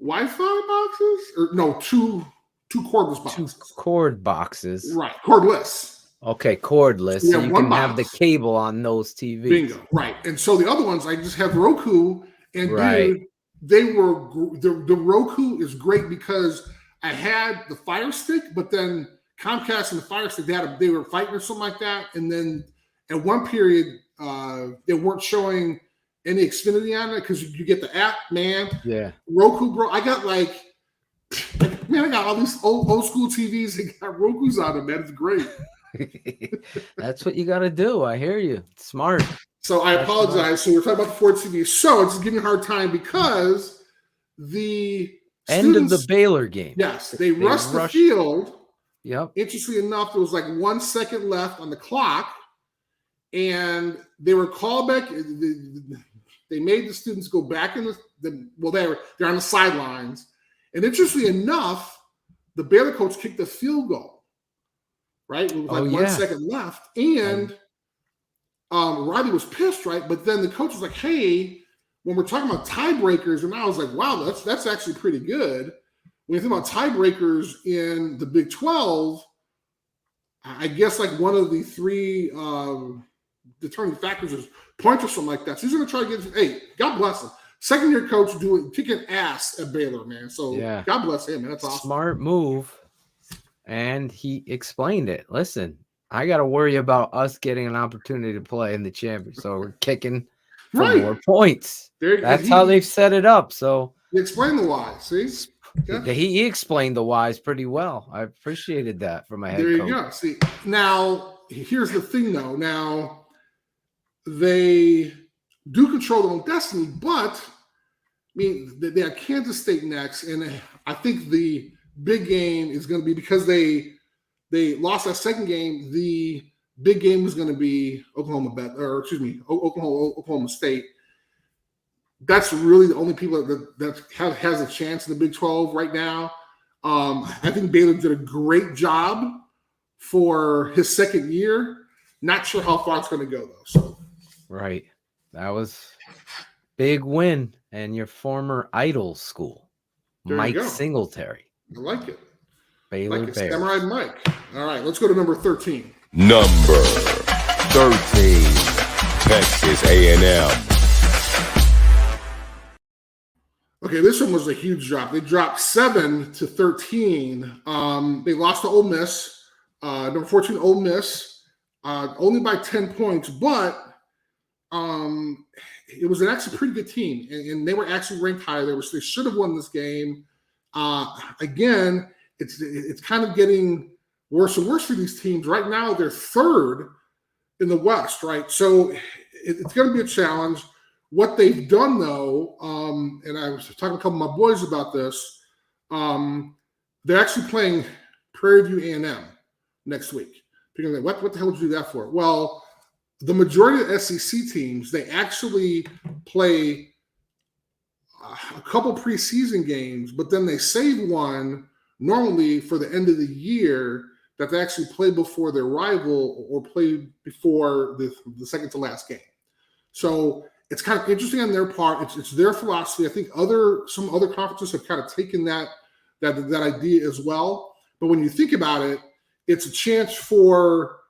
Wi-Fi boxes, or no, 2 cordless boxes. 2 cord boxes. Right, cordless. Okay, cordless. So you can have the cable on those TVs. Bingo. Right. And so the other ones, I just have Roku, and dude, the Roku is great because I had the Fire Stick, but then Comcast and the Fire Stick, they were fighting or something like that, and then at one period they weren't showing any Xfinity on it because you get the app, man. Yeah. Roku, bro. I got I got all these old school TVs that got Rokus on them, man. It's great. That's what you got to do. I hear you. It's smart. So I apologize. So we're talking about the 4 TVs. So it's giving me a hard time because the end of the Baylor game. Yes. They rushed the field. Yep. Interestingly enough, there was like 1 second left on the clock. And they were called back. They made the students go back in they're on the sidelines. And interestingly enough, the Baylor coach kicked a field goal, right? With like 1 second left. And Riley was pissed, right? But then the coach was like, hey, when we're talking about tiebreakers, and I was like, wow, that's actually pretty good. When you think about tiebreakers in the Big 12, I guess like one of the 3 determining factors is points or something like that. So he's going to try to get, hey, God bless him. Second-year coach kicking ass at Baylor, man. So God bless him, man. That's awesome. Smart move. and he explained it. Listen, I got to worry about us getting an opportunity to play in the championship, so we're kicking for more points. That's how they've set it up. So he explained the why. See, he explained the whys pretty well. I appreciated that from my head coach. There you go. See, now here's the thing, though. Now they do control their own destiny, but I mean, they have Kansas State next, and I think the big game is going to be because they lost that second game. The big game is going to be Oklahoma State. That's really the only people that has a chance in the Big 12 right now. I think Baylor did a great job for his second year. Not sure how far it's going to go though. So right, that was big win, and your former idol school, Mike Singletary. I like it. Baylor Bears. Samurai Mike. All right, let's go to number 13. Number 13, Texas A&M. Okay, this one was a huge drop. They dropped 7-13. They lost to Ole Miss. Number 14, Ole Miss, only by 10 points, but it was an actually pretty good team, and they were actually ranked higher. They should have won this game. Again, it's kind of getting worse and worse for these teams. Right now, they're third in the West, right? So it's going to be a challenge. What they've done, though, and I was talking to a couple of my boys about this, they're actually playing Prairie View A&M next week. People are like, what the hell would you do that for? Well, the majority of the SEC teams, they actually play a couple preseason games, but then they save one normally for the end of the year that they actually play before their rival or play before the second to last game. So it's kind of interesting on their part. It's their philosophy. I think some other conferences have kind of taken that idea as well. But when you think about it, it's a chance for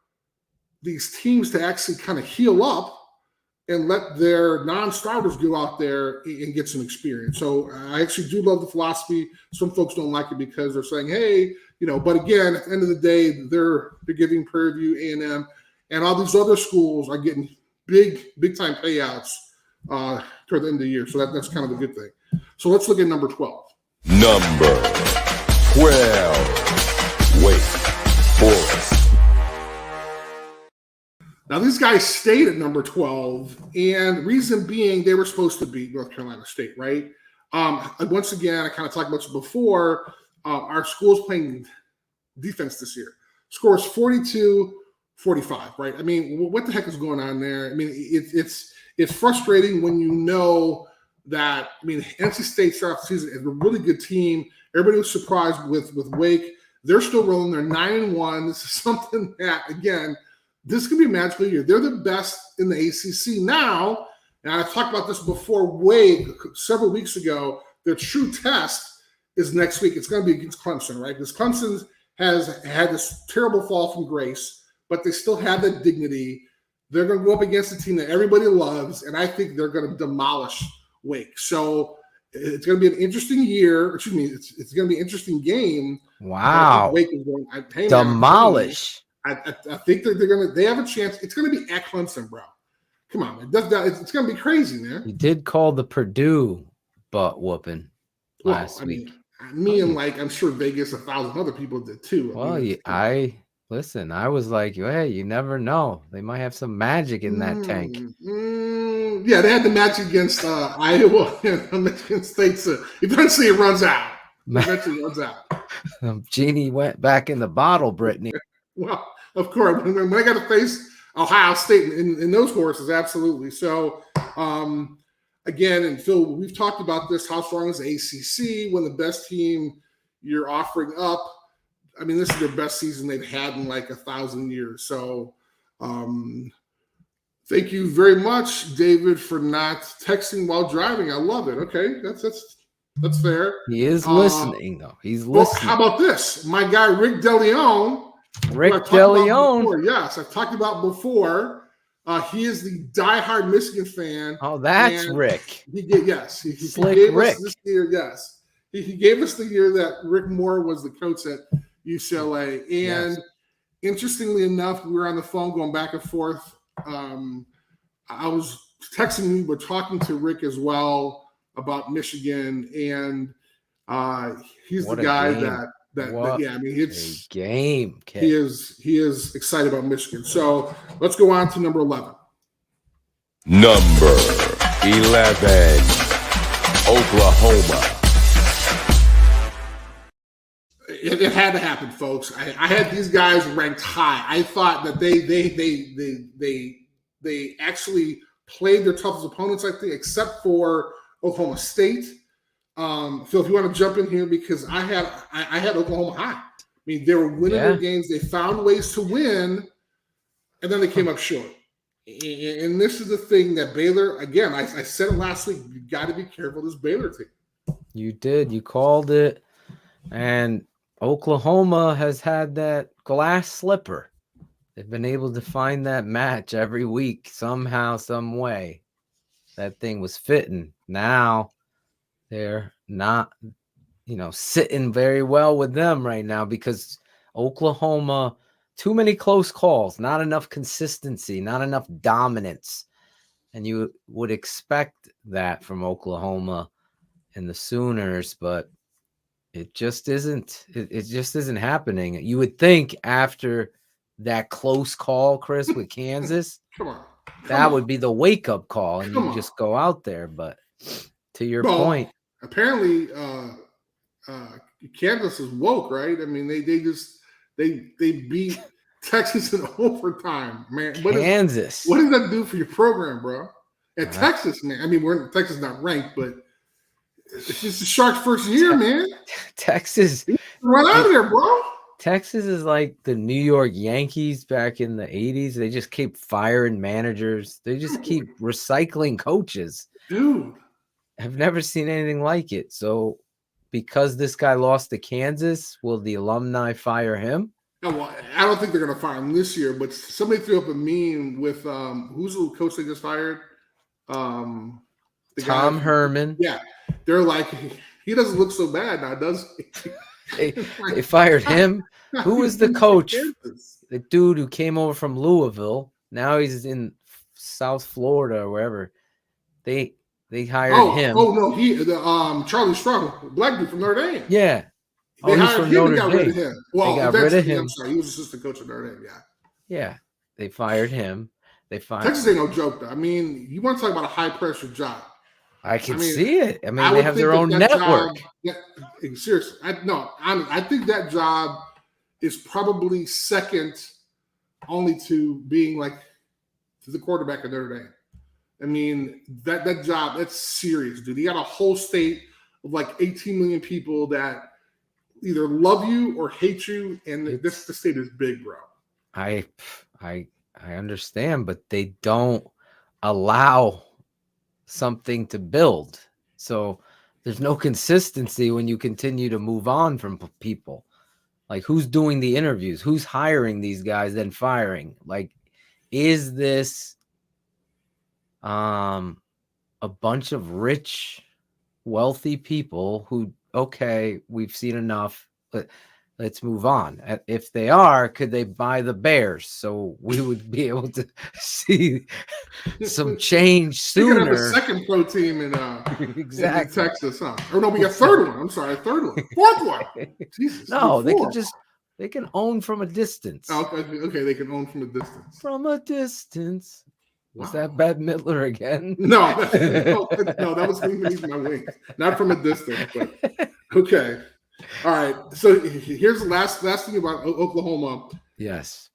these teams to actually kind of heal up and let their non-starters go out there and get some experience. So I actually do love the philosophy. Some folks don't like it because they're saying, hey, but again, at the end of the day, they're giving Prairie View, A&M, and all these other schools are getting big time payouts toward the end of the year. So that's kind of a good thing. So let's look at number 12. Number 12, Wake Forest. Now, these guys stayed at number 12, and reason being they were supposed to beat North Carolina State, right? Once again, I kind of talked about this before. Our school's playing defense this year. Score is 42-45, right? I mean, what the heck is going on there? I mean, it's frustrating when you know that. I mean, NC State started off the season as a really good team. Everybody was surprised with Wake. They're still rolling. They're 9-1. This is something that, again, this could be a magical year. They're the best in the ACC now. And I've talked about this before Wake several weeks ago. Their true test is next week. It's going to be against Clemson, right? Because Clemson has had this terrible fall from grace, but they still have that dignity. They're going to go up against a team that everybody loves, and I think they're going to demolish Wake. So it's going to be an interesting year. Excuse me, it's going to be an interesting game. Wow. Wake is going to demolish. I think they have a chance. It's going to be at Clemson, bro. Come on, man. It's going to be crazy, man. You did call the Purdue butt whooping last week. Me and I'm sure Vegas, 1,000 other people did too. Well, I was like, hey, you never know. They might have some magic in that tank. Yeah, they had the match against Iowa and Michigan State. So eventually it runs out. Genie went back in the bottle, Brittany. Well, of course, when I got to face Ohio State in those horses, absolutely. So, again, and Phil, we've talked about this. How strong is the ACC when the best team you're offering up? I mean, this is their best season they've had in 1,000 years. So, thank you very much, David, for not texting while driving. I love it. Okay, that's fair. He is listening, though. He's listening. How about this? My guy Rick DeLeon. Rick DeLeon. Yes, I've talked about before. He is the diehard Michigan fan. Oh, that's Rick. He gave us this year. Yes, he gave us the year that Rick Moore was the coach at UCLA. And interestingly enough, we were on the phone going back and forth. I was texting you, but talking to Rick as well about Michigan, and he's What the a guy game. that yeah, I mean, it's a game. Kid. he is excited about Michigan. So let's go on to number 11. Number 11, Oklahoma. It had to happen, folks. I had these guys ranked high. I thought that they actually played their toughest opponents, I think, except for Oklahoma State. Phil, if you want to jump in here, because I had Oklahoma high. I mean, they were winning their games. They found ways to win, and then they came up short. And this is the thing that Baylor, again, I said it last week, you got to be careful of this Baylor team. You did. You called it. And Oklahoma has had that glass slipper. They've been able to find that match every week, somehow, some way. That thing was fitting. Now they're not, sitting very well with them right now because Oklahoma, too many close calls, not enough consistency, not enough dominance. And you would expect that from Oklahoma and the Sooners, but it just isn't. It just isn't happening. You would think after that close call, Chris, with Kansas, that would be the wake-up call, and you just go out there. But to your point, apparently Kansas is woke, right? I mean, they beat Texas in overtime, man. What does that do for your program, bro? And Texas, man. I mean, Texas not ranked, but it's just the Sharks' first year, man. Texas, run out of there, bro. Texas is like the New York Yankees back in the 80s. They just keep firing managers. They just keep recycling coaches. Dude, I've never seen anything like it. So because this guy lost to Kansas, will the alumni fire him? No, well, I don't think they're going to fire him this year, but somebody threw up a meme with who's the coach they just fired? Tom Herman. Yeah. They're like, he doesn't look so bad now, does he? They fired him. Who was the coach? The dude who came over from Louisville. Now he's in South Florida or wherever. They hired him. Oh no, Charlie Strong, black dude from Notre Dame. Yeah. They hired him and got rid of him. Well, they got rid of him. I'm sorry, he was assistant coach at Notre Dame. Yeah. They fired him. Texas ain't no joke, though. I mean, you want to talk about a high pressure job? I can see it. I mean, they have their own network. Seriously, I think that job is probably second only to being like to the quarterback at Notre Dame. I mean, that job, that's serious, dude. You got a whole state of like 18 million people that either love you or hate you, and the state is big, bro. I understand, but they don't allow something to build. So there's no consistency when you continue to move on from people. Like, who's doing the interviews? Who's hiring these guys, then firing? Like, is this a bunch of rich, wealthy people who, okay, we've seen enough, but let's move on. If they are, could they buy the Bears so we would be able to see some change sooner? We could have a second pro team in exactly. in Texas, huh? Or no, we got third one. I'm sorry, third one, fourth one. Jesus, no, they can own from a distance. Okay, they can own from a distance. From a distance. Was that Bette Midler again? No, that was Beneath My Wings. Not from a distance, but okay. All right. So here's the last thing about Oklahoma. Yes.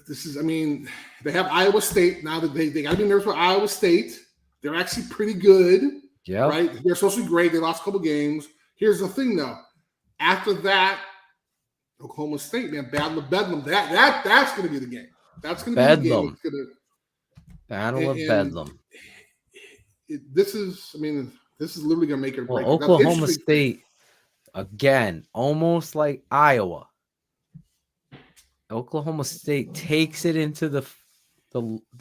They have Iowa State now. That they got to be nervous about Iowa State. They're actually pretty good. Yeah. Right. They're supposed to be great. They lost a couple games. Here's the thing, though. After that, Oklahoma State, man, Battle of Bedlam. That's going to be the game. That's going to be the game. Battle of Bedlam. This is literally going to make it break. Oklahoma State, again, almost like Iowa. Oklahoma State takes it into the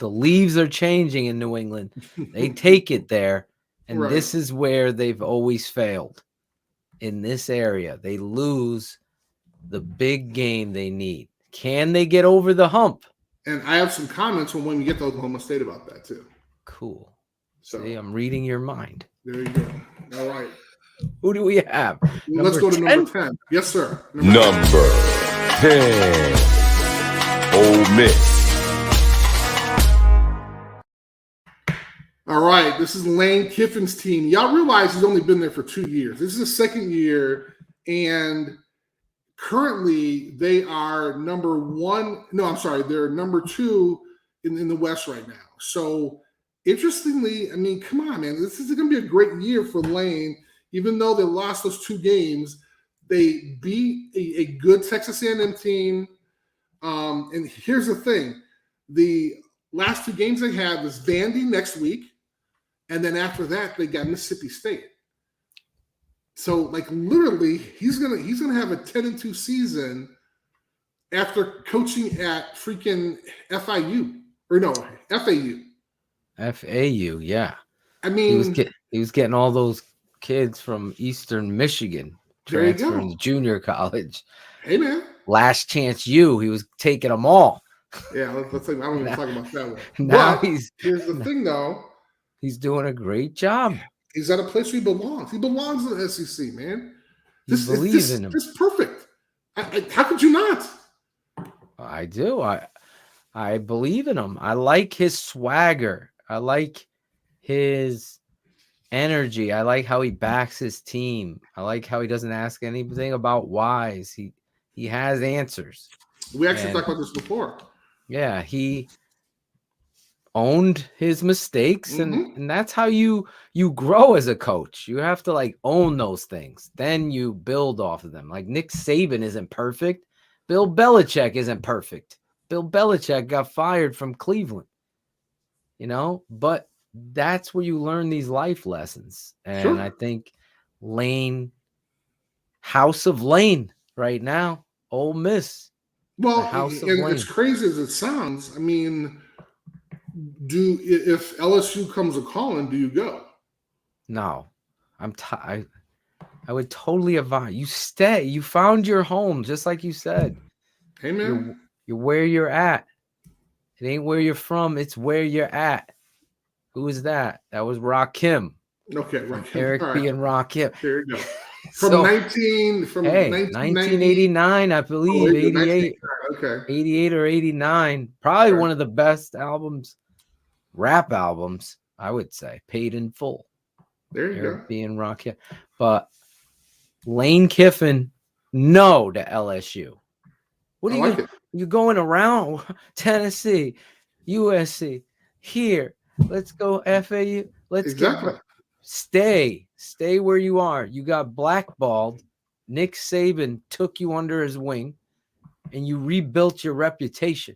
leaves are changing in New England. They take it there, and This is where they've always failed. In this area, they lose the big game they need. Can they get over the hump? And I have some comments on when we get to Oklahoma State about that too. Cool. So See, I'm reading your mind. there you go. All right. Who do we have? Let's go to number 10. Yes, sir. Number 10. Ole Miss. All right. This is Lane Kiffin's team. Y'all realize he's only been there for 2 years. This is his second year, and currently they are number one. No, I'm sorry. They're number 2 in the West right now. So interestingly, I mean, come on, man. This is going to be a great year for Lane. Even though they lost those 2 games, they beat a good Texas A&M team. And here's the thing. The last 2 games they have is Vandy next week. And then after that, they got Mississippi State. So, like, literally, he's gonna have a 10-2 season after coaching at freaking FIU. Or no, FAU. FAU, yeah. I mean, he was getting all those kids from Eastern Michigan transferring to junior college. Hey, man. Last Chance U, he was taking them all. Yeah, let's think. I don't even talk about that one. Now but here's the thing, though. He's doing a great job. He's at a place where he belongs. He belongs in the SEC, man. You believe in him. This is perfect. How could you not? I do. I believe in him. I like his swagger. I like his energy. I like how he backs his team. I like how he doesn't ask anything about whys. He has answers. We actually talked about this before. Yeah, he owned his mistakes, and that's how you grow as a coach. You have to like own those things. Then you build off of them. Like Nick Saban isn't perfect. Bill Belichick isn't perfect. Bill Belichick got fired from Cleveland. You know, but that's where you learn these life lessons. And Sure. I think Lane, House of Lane right now, Ole Miss. Well, House of and Lane. as crazy as it sounds, I mean, if LSU comes a calling, do you go? No, I would totally advise you stay. You found your home, just like you said. Hey, man. You're where you're at. It ain't where you're from. It's where you're at. Who is that? That was Rakim. Okay, right. Eric All B. and Rakim. There you go. So, 1989, 1989, I believe, 88. Okay. 88 or 89. Probably Sure. one of the best albums, rap albums, I would say. Paid in Full. There you Eric go. B. and Rakim. But Lane Kiffin, no to LSU. What are I you like it. You're going around Tennessee, USC, here. Let's go FAU. Let's Exactly. stay where you are. You got blackballed. Nick Saban took you under his wing, and you rebuilt your reputation.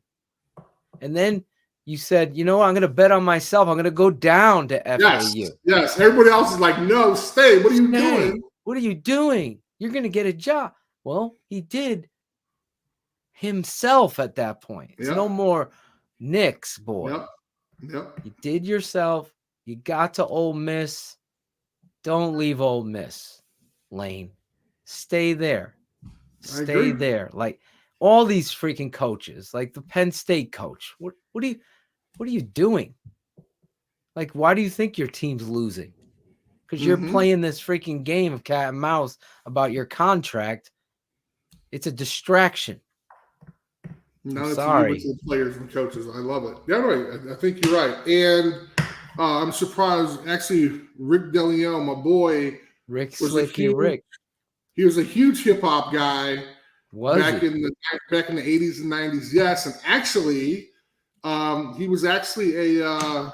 And then you said, you know what? I'm going to bet on myself. I'm going to go down to FAU. Yes. Everybody else is like, no, stay. What are you Stay. doing? What are you doing? You're going to get a job. Well, he did himself at that point. It's Yep. no more Nick's boy. Yep. You did yourself. You got to Ole Miss. Don't leave Ole Miss, Lane. Stay there. I Stay agree. there. Like all these freaking coaches, like the Penn State coach. What are you doing? Like, why do you think your team's losing? Because you're playing this freaking game of cat and mouse about your contract. It's a distraction. Now I'm that sorry. you to the players and coaches, I love it. Yeah, right. I think you're right. And I'm surprised. Actually, Rick DeLeon, my boy, Rick was Slicky Rick. He was a huge hip hop guy back He? in the 80s and 90s. Yes, and actually, he was actually a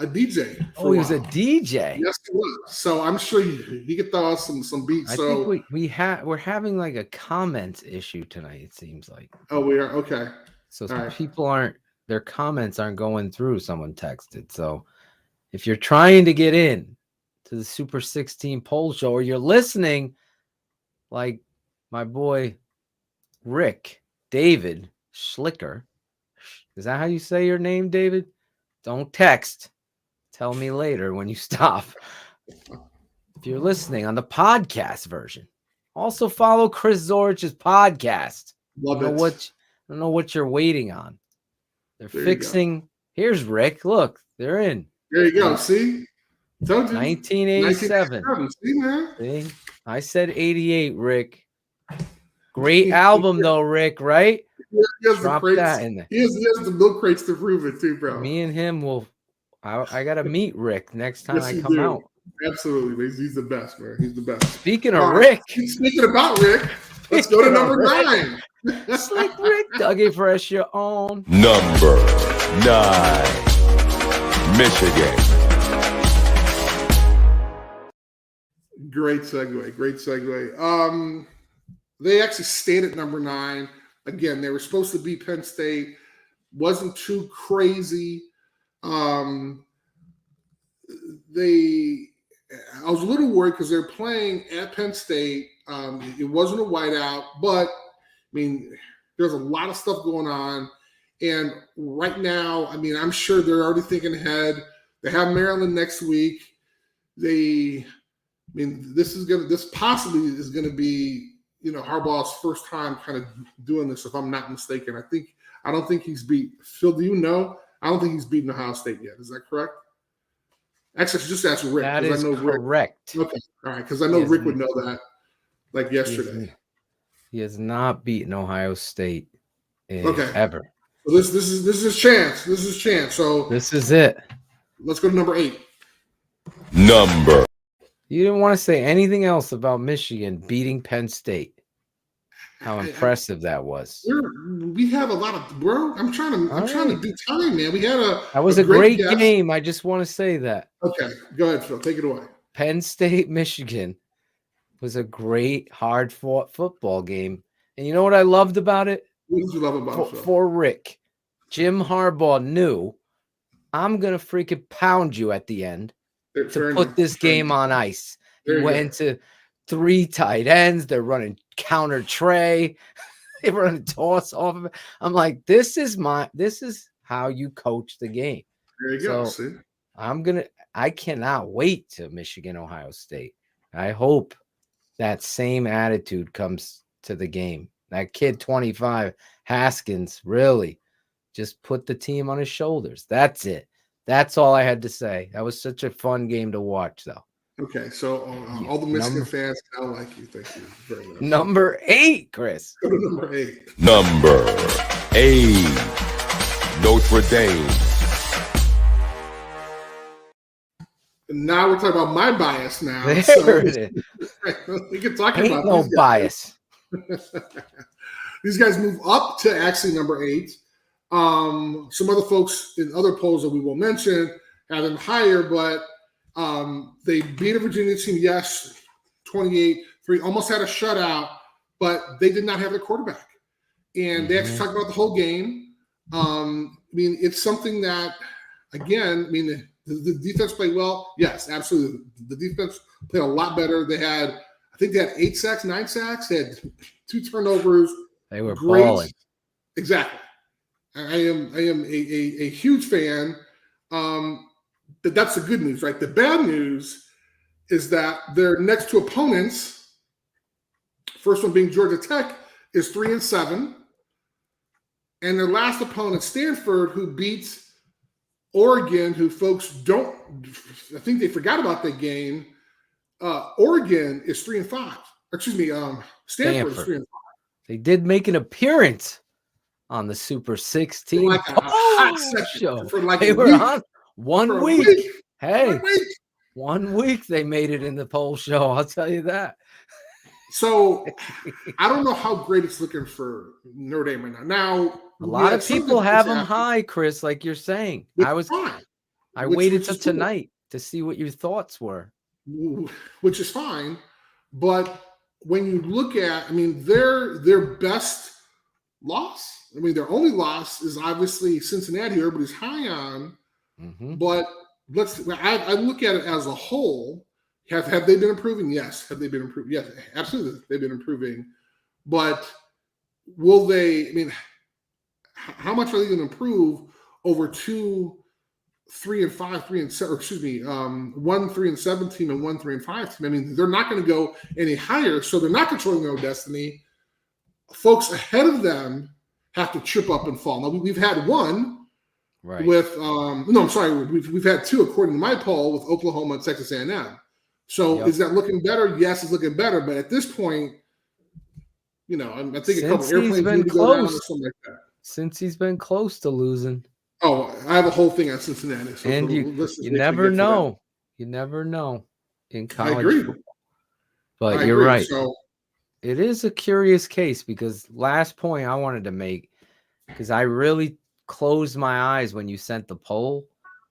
DJ. Oh, he was a DJ. Yes, he was. So I'm sure he could throw us some beats. I think we're having like a comments issue tonight. It seems like. Oh, we are okay. So All right. people their comments aren't going through. Someone texted. So if you're trying to get in to the Super 16 poll show, or you're listening, like my boy David Schlicker, is that how you say your name, David? Don't text. Tell me later when you stop. If you're listening on the podcast version, Also follow Chris Zorich's podcast. Love I don't know it. I don't know what you're waiting on. They're There you fixing. Here's Rick. Look, they're in There you go. See? Told you. 1987. 1987. See, man? See? I said 88, Rick. Great album though, Rick, right? He has the Drop crates. that in there. He has the milk crates to prove it too, bro. Me and him will I gotta meet Rick next time Yes, I you come do. out. Absolutely. He's the best, man. He's the best. Speaking of All right. Rick, Speaking about Rick, let's go to Speaking of number Rick. 9. Slick Rick, Dougie Fresh, you're on. Number 9, Michigan. Great segue. Great segue. They actually stayed at number 9. Again, they were supposed to beat Penn State. Wasn't too crazy. I was a little worried because they're playing at Penn State. It wasn't a whiteout, but I mean, there's a lot of stuff going on. And right now, I mean, I'm sure they're already thinking ahead. They have Maryland next week. This possibly is going to be, Harbaugh's first time kind of doing this, if I'm not mistaken. I don't think he's beat Phil. Do you know? I don't think he's beaten Ohio State yet. Is that correct? Actually, just ask Rick. That is I know correct. Rick. Okay, all right, because I know Rick would know that, like yesterday. He has not beaten Ohio State Okay. ever. So this is his chance. This is his chance. So This is it. let's go to number 8. Number. You didn't want to say anything else about Michigan beating Penn State. How impressive that was. We have a lot of bro. I'm trying to do time, man. We had That was a great guest. game. I just want to say that. Okay, go ahead, Phil. Take it away. Penn State, Michigan was a great, hard-fought football game. And you know what I loved about it? What did you love about it, Phil? For Rick, Jim Harbaugh knew, I'm going to freaking pound you at the end to put this game on ice. He went to 3 tight ends. They're running counter tray. They run a toss off of it. I'm like, this is how you coach the game. There you go. See? I cannot wait to Michigan, Ohio State. I hope that same attitude comes to the game. That kid 25, Haskins, really just put the team on his shoulders. That's it. That's all I had to say. That was such a fun game to watch, though. Okay, so all the Michigan fans now like you. Thank you very much. Number 8, Chris. Go to number 8. Number 8, Notre Dame. Now we're talking about my bias now. There So it is. we can talk Ain't about no these guys. bias. These guys move up to actually number 8. Some other folks in other polls that we will mention have them higher, but they beat a Virginia team, yes, 28-3, almost had a shutout, but they did not have their quarterback. And they actually talked about the whole game. It's something that, again, the defense played well. Yes, absolutely. The defense played a lot better. I think they had 8 sacks, 9 sacks. They had 2 turnovers. They were balling. Exactly. I am a huge fan. That's the good news, right? The bad news is that their next 2 opponents, first one being Georgia Tech, is 3-7. And their last opponent, Stanford, who beats Oregon, who folks I think they forgot about that game. Oregon is 3-5. Stanford is 3-5. They did make an appearance on the Super 16 Like a hot section show. for like They a were week. on 1 For a week. week. Hey, 1 week. 1 week they made it in the poll show. I'll tell you that. So I don't know how great it's looking for Notre Dame right now. Now A lot of people have them high, Chris, like you're saying. I waited till tonight to see what your thoughts were. Which is fine. But when you look at, their best loss, their only loss is obviously Cincinnati, who everybody's high on. But I look at it as a whole. Have they been improving? Yes. Have they been improving? Yes, absolutely. They've been improving. But will they, how much are they going to improve over 2 3-5, 3-7, or excuse me, 1, 3-7 team and 1, 3-5 team. I mean, they're not going to go any higher, so they're not controlling their own destiny. Folks ahead of them have to trip up and fall. Now, we've had one with we've had two according to my poll with Oklahoma and Texas A&M. So is that looking better? Yes, it's looking better. But at this point, I think a couple airplanes need to go down or something like that. Since he's been close to losing. Oh, I have a whole thing on Cincinnati. So and you never know. You never know in college. I agree. Football. But you're right. So, it is a curious case because last point I wanted to make, because I really closed my eyes when you sent the poll,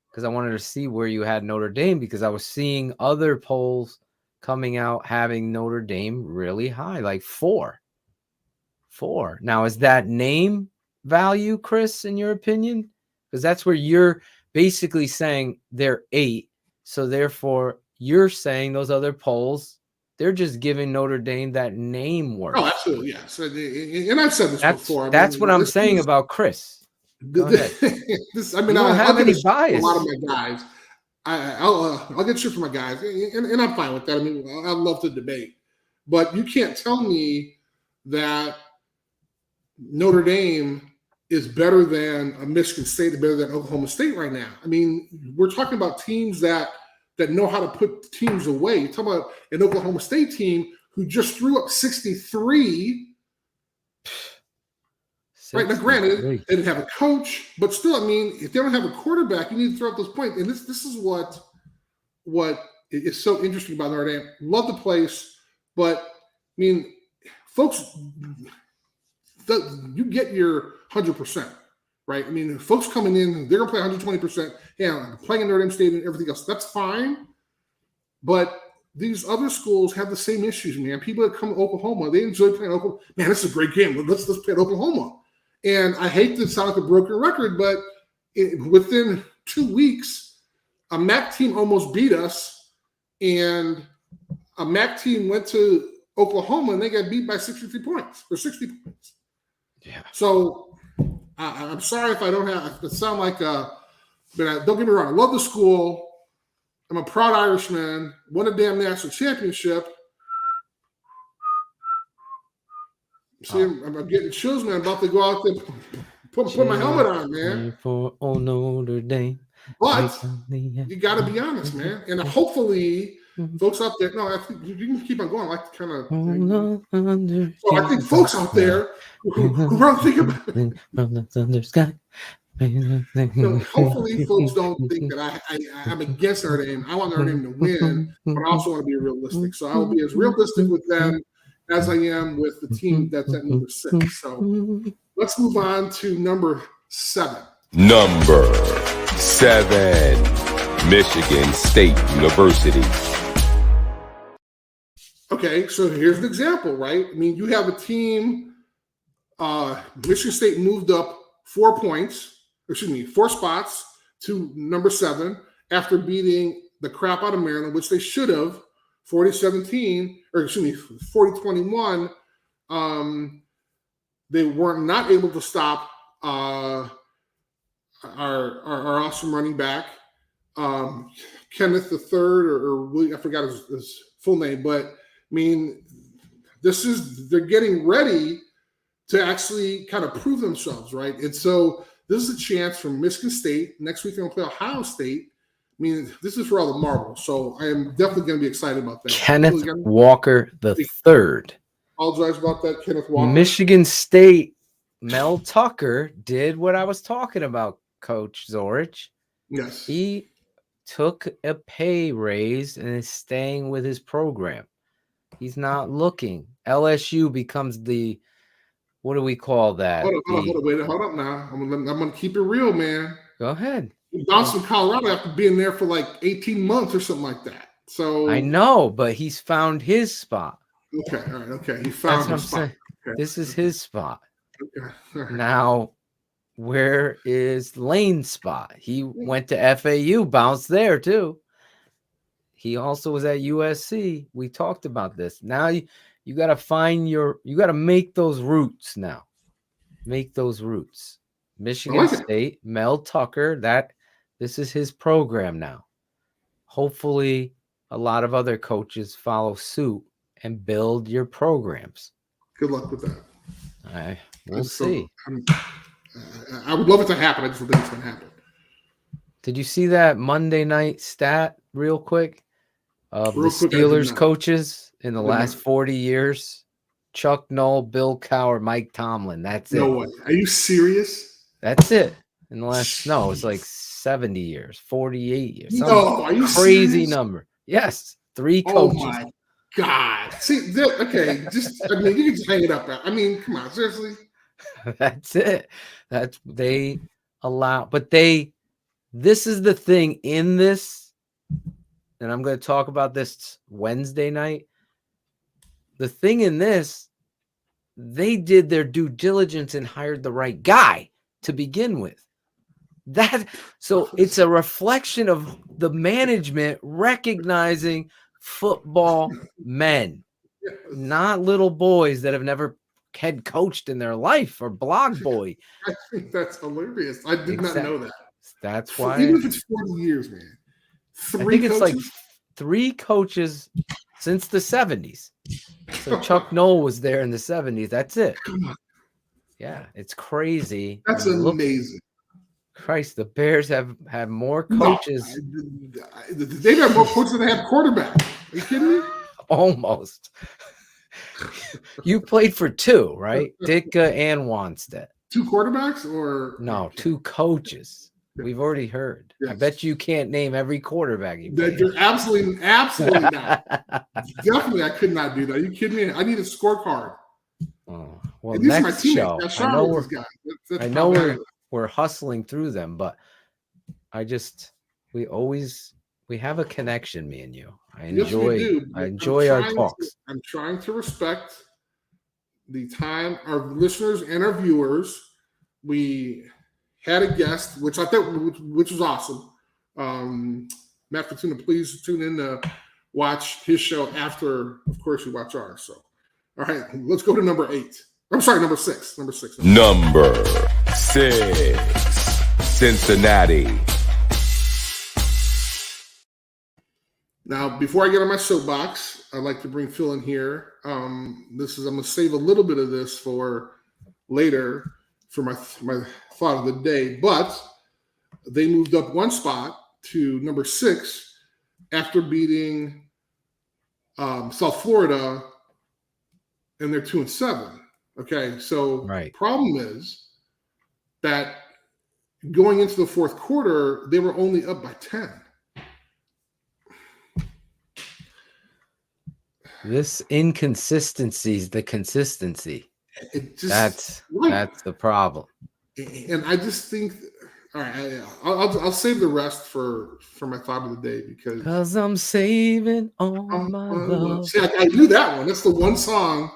because I wanted to see where you had Notre Dame, because I was seeing other polls coming out having Notre Dame really high, like 4. Now, is that name value, Chris, in your opinion? Because that's where you're basically saying they're 8. So therefore, you're saying those other polls, they're just giving Notre Dame that name worth. Oh, absolutely, yes. And I've said this before. That's what I'm saying about Chris. Go ahead. I don't have any bias. A lot of my guys. I'll get shit from my guys, and I'm fine with that. I mean, I love to debate, but you can't tell me that Notre Dame is better than a Michigan State, better than Oklahoma State right now. I mean, we're talking about teams that know how to put teams away. You're talking about an Oklahoma State team who just threw up 63. Right now, granted, they didn't have a coach, but still, I mean, if they don't have a quarterback, you need to throw up those points. And this is what is so interesting about Notre Dame. Love the place, but I mean, folks, you get your 100%, right? I mean, folks coming in, they're gonna play 120%. Yeah, playing in Notre Dame Stadium and everything else, that's fine. But these other schools have the same issues, man. People that come to Oklahoma, they enjoy playing Oklahoma. Man, this is a great game. Let's play at Oklahoma. And I hate to sound like a broken record, but within 2 weeks, a MAC team almost beat us, and a MAC team went to Oklahoma and they got beat by 63 points or 60 points. Yeah. So I'm sorry if I don't have to sound like but don't get me wrong. I love the school. I'm a proud Irishman. Won a damn national championship. See, I'm getting chills, man. I'm about to go out there, put my helmet on, man. For Notre Dame. But you got to be honest, man. And hopefully, folks out there, no, I think you can keep on going. I like to kind of. So I think folks out there who don't think about it. Hopefully, folks don't think that I'm against Notre Dame. I want Notre Dame to win, but I also want to be realistic. So I will be as realistic with them as I am with the team that's at number 6. So let's move on to number 7. Number 7, Michigan State University. Okay, so here's an example, right? I mean, you have a team, Michigan State moved up 4 spots to number 7 after beating the crap out of Maryland, which they should have, 40-17, or excuse me, 40-21. They were not able to stop our awesome running back, Kenneth III, or William, I forgot his full name, but I mean, they're getting ready to actually kind of prove themselves, right? And so this is a chance for Michigan State. Next week they're going to play Ohio State. I mean, this is for all the marbles. So I am definitely going to be excited about that. Kenneth Walker III. Apologize about that, Kenneth Walker. Michigan State, Mel Tucker did what I was talking about, Coach Zorich. Yes. He took a pay raise and is staying with his program. He's not looking. LSU becomes the, what do we call that? Hold up now. I'm going to keep it real, man. Go ahead. He bounced from Colorado after being there for like 18 months or something like that. So I know, but he's found his spot. Okay, all right, okay. He found his spot. Okay. This is his spot. Okay. Right. Now, where is Lane's spot? He went to FAU, bounced there too. He also was at USC. We talked about this. Now you got to you got to make those roots now. Make those roots. Michigan State, Mel Tucker, This is his program now. Hopefully, a lot of other coaches follow suit and build your programs. Good luck with that. We'll see. I would love it to happen. I just don't think it's going to happen. Did you see that Monday night stat real quick of the Steelers coaches in the last 40 years? Chuck Noll, Bill Cowher, Mike Tomlin. That's it. No way. Are you serious? That's it. In the last, no, it's like 70 years, 48 years. No, are you crazy serious? Number. Yes. 3 coaches. Oh my God. See, okay, just, I mean, you can just hang it up. I mean, come on, seriously. That's it. That's, they allow, but this is the thing in this, and I'm going to talk about this Wednesday night. The thing in this, they did their due diligence and hired the right guy to begin with. So it's a reflection of the management recognizing football men, not little boys that have never head coached in their life or blog boy. I think that's hilarious. I did not know that. That's why. Even if it's 40 years, man. I think it's like 3 coaches since the 70s. So Chuck Noll was there in the 70s. That's it. Yeah, it's crazy. That's amazing. Christ, the Bears have had more coaches. No, they've had more coaches than they have quarterbacks. Are you kidding me? Almost. You played for 2, right? Ditka and Wanstead. 2 quarterbacks or? No, 2 coaches. We've already heard. Yes. I bet you can't name every quarterback. You're absolutely not. Definitely, I could not do that. Are you kidding me? I need a scorecard. Oh, well, next show. I know we're hustling through them, but we have a connection, me and you. I enjoy our talks. I'm trying to respect the time, our listeners and our viewers. We had a guest, which I thought which was awesome. Matt Fortuna, please tune in to watch his show after, of course, you watch ours. So, all right, let's go to number 8. I'm sorry, number 6. Number 6. Number 6, Cincinnati. Now, before I get on my soapbox, I'd like to bring Phil in here. I'm going to save a little bit of this for later for my thought of the day, but they moved up 1 spot to number 6 after beating South Florida, and they're 2-7. Okay, so Problem is that going into the 4th quarter, they were only up by 10. This inconsistency is the consistency. That's the problem. And I just think, all right, I'll save the rest for my thought of the day because I'm saving all my love. See, I knew that one. That's the one song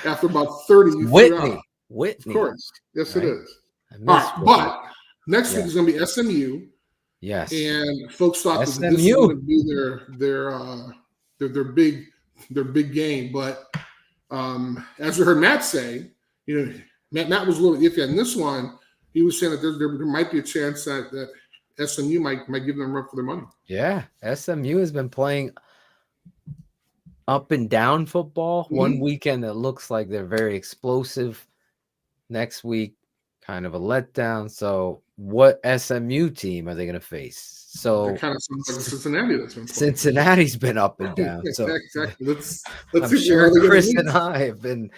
after about 30. Whitney, of course, yes, right? It is. All right, but next week is going to be SMU. Yes, and folks thought that this was going to be their big game, but as we heard Matt say, Matt was a little iffy on this one. He was saying that there might be a chance that SMU might give them a run for their money. Yeah, SMU has been playing up and down football. Mm-hmm. One weekend it looks like they're very explosive. Next week, kind of a letdown. So, what SMU team are they going to face? So, they're kind of like Cincinnati. That's been Cincinnati's been up and down. So, exactly. Let's I'm sure Chris and I have been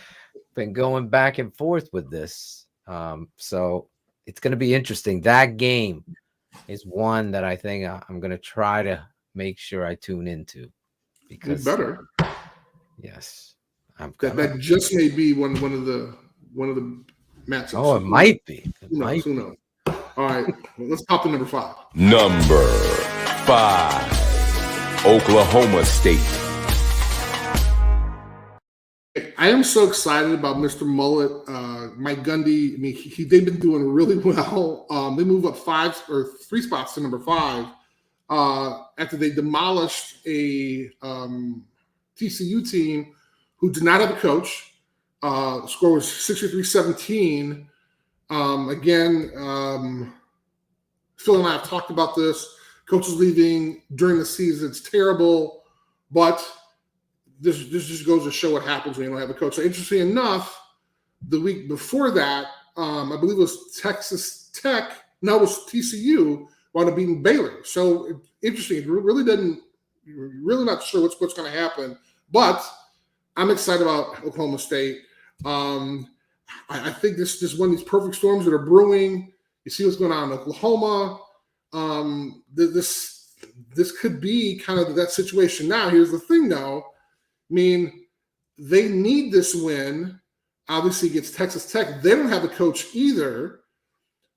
going back and forth with this. So it's going to be interesting. That game is one that I think I'm going to try to make sure I tune into because better. Yes, that just may be one of the matchups. Oh, it might be. Who knows? All right, let's pop to number 5. Number 5, Oklahoma State. I am so excited about Mr. Mullet, Mike Gundy. I mean, they've been doing really well. They move up 3 spots to number 5 after they demolished a TCU team who did not have a coach. Score was 63-17. Again, Phil and I have talked about this. Coaches leaving during the season, it's terrible, but this just goes to show what happens when you don't have a coach. So interesting enough, the week before that, I believe it was Texas Tech. No, it was TCU wound up beating Baylor. So interesting. It really doesn't. You're really not sure what's going to happen, but I'm excited about Oklahoma State. I think this is one of these perfect storms that are brewing. You see what's going on in Oklahoma. This could be kind of that situation now. Here's the thing, though. I mean, they need this win, obviously, against Texas Tech. They don't have a coach either.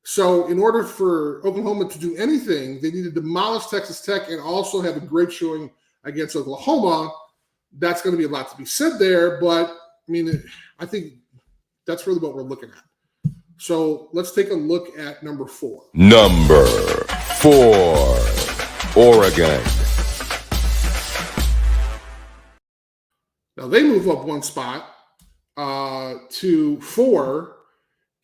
So in order for Oklahoma to do anything, they need to demolish Texas Tech and also have a great showing against Oklahoma. That's going to be a lot to be said there. But, I mean, I think that's really what we're looking at. So let's take a look at number 4. Number 4, Oregon. Now they move up one spot to 4.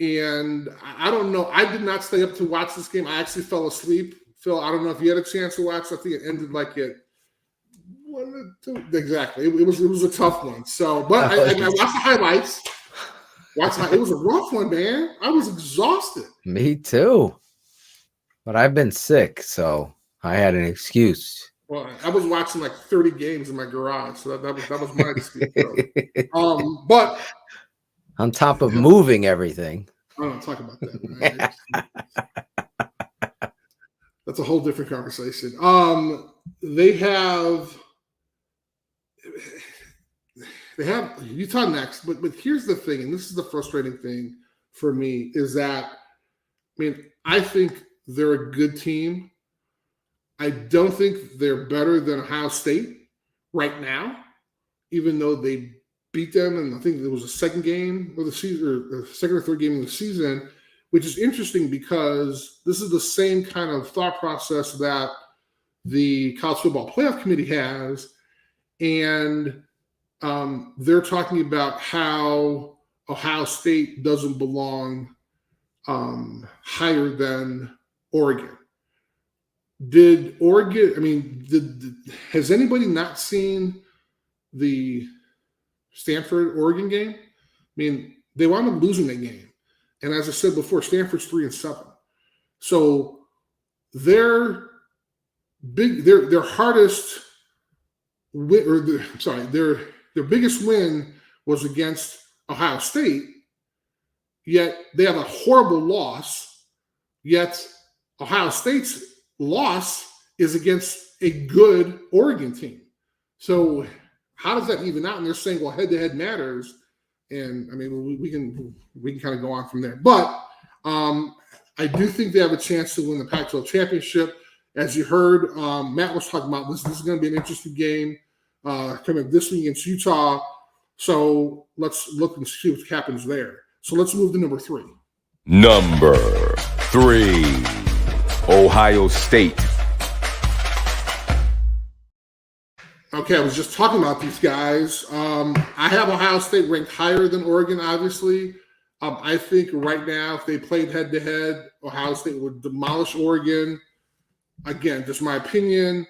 And I don't know. I did not stay up to watch this game. I actually fell asleep. Phil, I don't know if you had a chance to watch. I think it ended like at 1 or 2. Exactly. It was a tough one. So, but I watched the highlights. It was a rough one, man. I was exhausted. Me too. But I've been sick, so I had an excuse. Well, I was watching like 30 games in my garage, so that was my excuse. But on top of moving everything. I don't talk about that. That's a whole different conversation. They have Utah next, but here's the thing, and this is the frustrating thing for me, is that, I mean, I think they're a good team. I don't think they're better than Ohio State right now, even though they beat them, and I think it was the second game of the season, or the second or third game of the season, which is interesting because this is the same kind of thought process that the College Football Playoff Committee has, and they're talking about how Ohio State doesn't belong higher than Oregon. Did Oregon? I mean, has anybody not seen the Stanford-Oregon game? I mean, they wound up losing that game. And as I said before, Stanford's 3-7. So their hardest win, or their biggest win was against Ohio State, yet they have a horrible loss, yet Ohio State's loss is against a good Oregon team. So how does that even out? And they're saying, well, head-to-head matters. And, I mean, we can kind of go on from there. But I do think they have a chance to win the Pac-12 championship. As you heard, Matt was talking about this. This is going to be an interesting game coming up this week against Utah. So let's look and see what happens there. So let's move to number 3. Number 3, Ohio State. Okay, I was just talking about these guys. I have Ohio State ranked higher than Oregon, obviously. I think right now, if they played head-to-head, Ohio State would demolish Oregon. Again, just my opinion.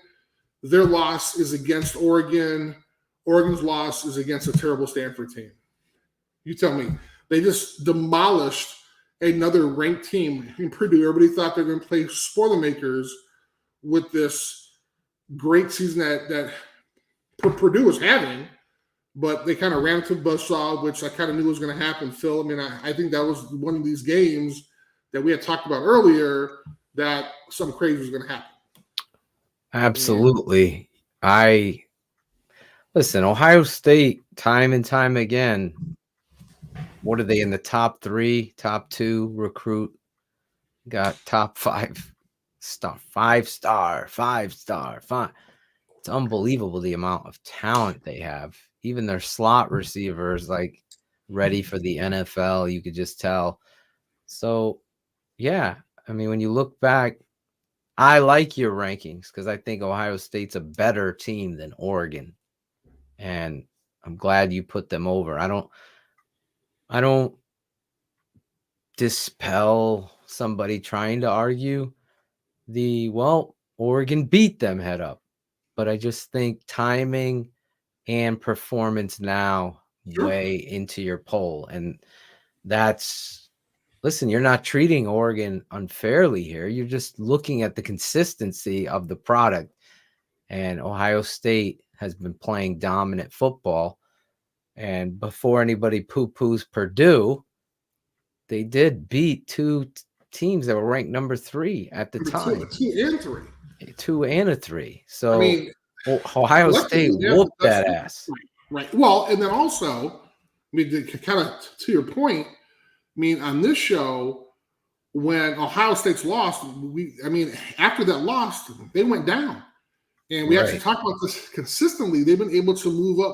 Their loss is against Oregon. Oregon's loss is against a terrible Stanford team. You tell me. They just demolished another ranked team in Purdue. Everybody thought they were going to play Spoilermakers with this great season that Purdue was having, but they kind of ran into the buzzsaw, which I kind of knew was going to happen, Phil. I mean, I think that was one of these games that we had talked about earlier that something crazy was going to happen. Absolutely. Listen, Ohio State, time and time again, what are they in the top 3, top 2 recruit? Got top 5 star. It's unbelievable the amount of talent they have. Even their slot receivers, like, ready for the NFL, you could just tell. So, yeah, I mean, when you look back, I like your rankings because I think Ohio State's a better team than Oregon. And I'm glad you put them over. I don't dispel somebody trying to argue, Oregon beat them head up, but I just think timing and performance now weigh into your poll. And listen, you're not treating Oregon unfairly here. You're just looking at the consistency of the product. And Ohio State has been playing dominant football. And before anybody poo-poos Purdue, they did beat two teams that were ranked number 3 at the time. 2 and 3. 2 and a 3. So I mean, Ohio State whooped that ass. Right. Well, and then also, I mean, kind of to your point, I mean, on this show, when Ohio State's lost, after that loss, they went down. And we actually talk about this consistently. They've been able to move up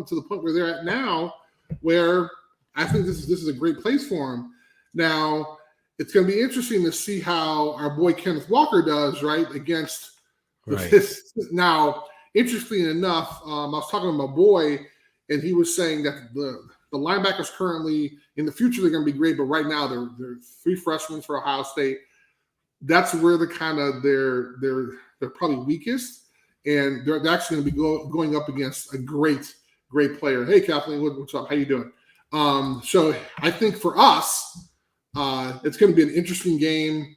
to the point where they're at now, where I think this is a great place for them. Now, it's going to be interesting to see how our boy Kenneth Walker does, right, against this. Now, interestingly enough, I was talking to my boy, and he was saying that the linebackers currently, in the future, they're going to be great, but right now they're 3 freshmen for Ohio State. That's where they're probably weakest, and they're actually going to be going up against a great player. Hey, Kathleen, what's up? How you doing? So I think for us, it's going to be an interesting game.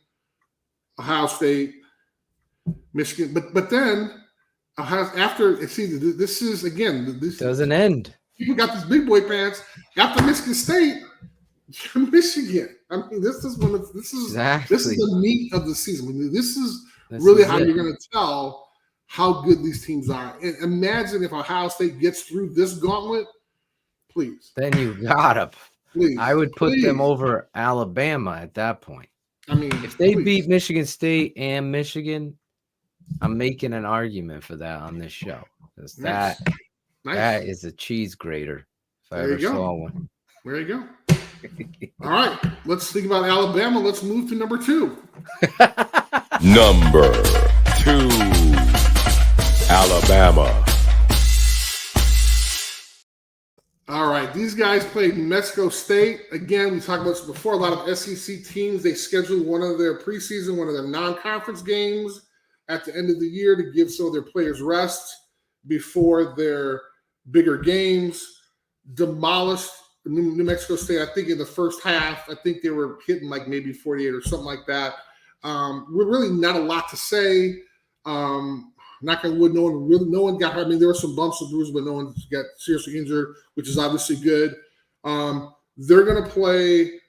Ohio State, Michigan, but then after this is again this doesn't end. People got these big boy pants after Michigan State. Michigan. I mean, this is the meat of the season. I mean, this is really how you're going to tell how good these teams are. And imagine if Ohio State gets through this gauntlet, please. Then you gotta. Please, I would put them over Alabama at that point. I mean, if they beat Michigan State and Michigan, I'm making an argument for that on this show. Because that is a cheese grater if I ever saw one. There you go. All right, let's think about Alabama. Let's move to number 2. Number 2, Alabama. All right, these guys played New Mexico State. Again, we talked about this before. A lot of SEC teams, they schedule one of their preseason, one of their non-conference games at the end of the year to give some of their players rest before their bigger games. Demolished New Mexico State, I think in the first half. I think they were hitting like maybe 48 or something like that. We're really not a lot to say. Knock on wood, no one got hurt. I mean, there were some bumps and bruises, but no one got seriously injured, which is obviously good. They're going to play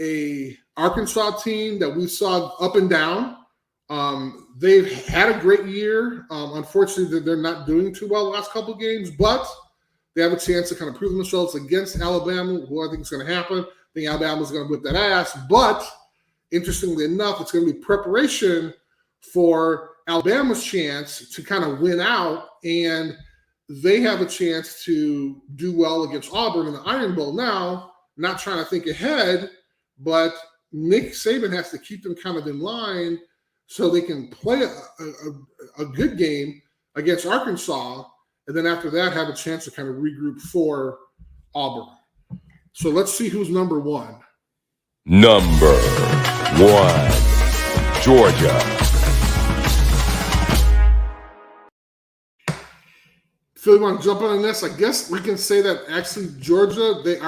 a Arkansas team that we saw up and down. They've had a great year. Unfortunately, they're not doing too well the last couple of games, but they have a chance to kind of prove themselves against Alabama, who I think is going to happen. I think Alabama's going to whip that ass. But interestingly enough, it's going to be preparation for Alabama's chance to kind of win out, and they have a chance to do well against Auburn in the Iron Bowl. Now, not trying to think ahead, but Nick Saban has to keep them kind of in line so they can play a good game against Arkansas, and then after that have a chance to kind of regroup for Auburn. So let's see who's number 1. Number 1, Georgia. Phil, you want to jump on this? I guess we can say that actually Georgia, they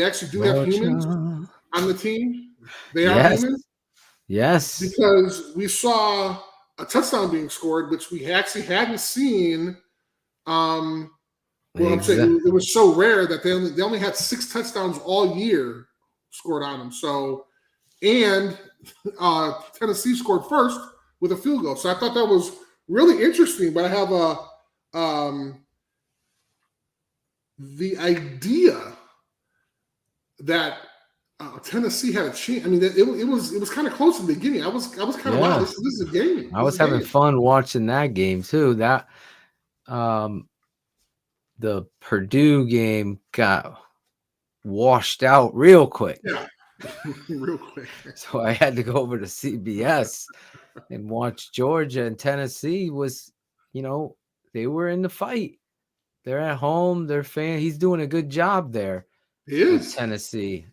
actually do have humans on the team. They are humans. Yes. Because we saw a touchdown being scored, which we actually hadn't seen. I'm saying it was so rare that they only had 6 touchdowns all year scored on them. So, and Tennessee scored first with a field goal. So I thought that was really interesting. But I have the idea that Tennessee had a chance. I mean, it was kind of close in the beginning. I was kind of wow. This is a game. I was having fun watching that game too. That the Purdue game got washed out real quick. Yeah, real quick. So I had to go over to CBS and watch Georgia and Tennessee. Was they were in the fight. They're at home. They're He's doing a good job there. He is. Tennessee.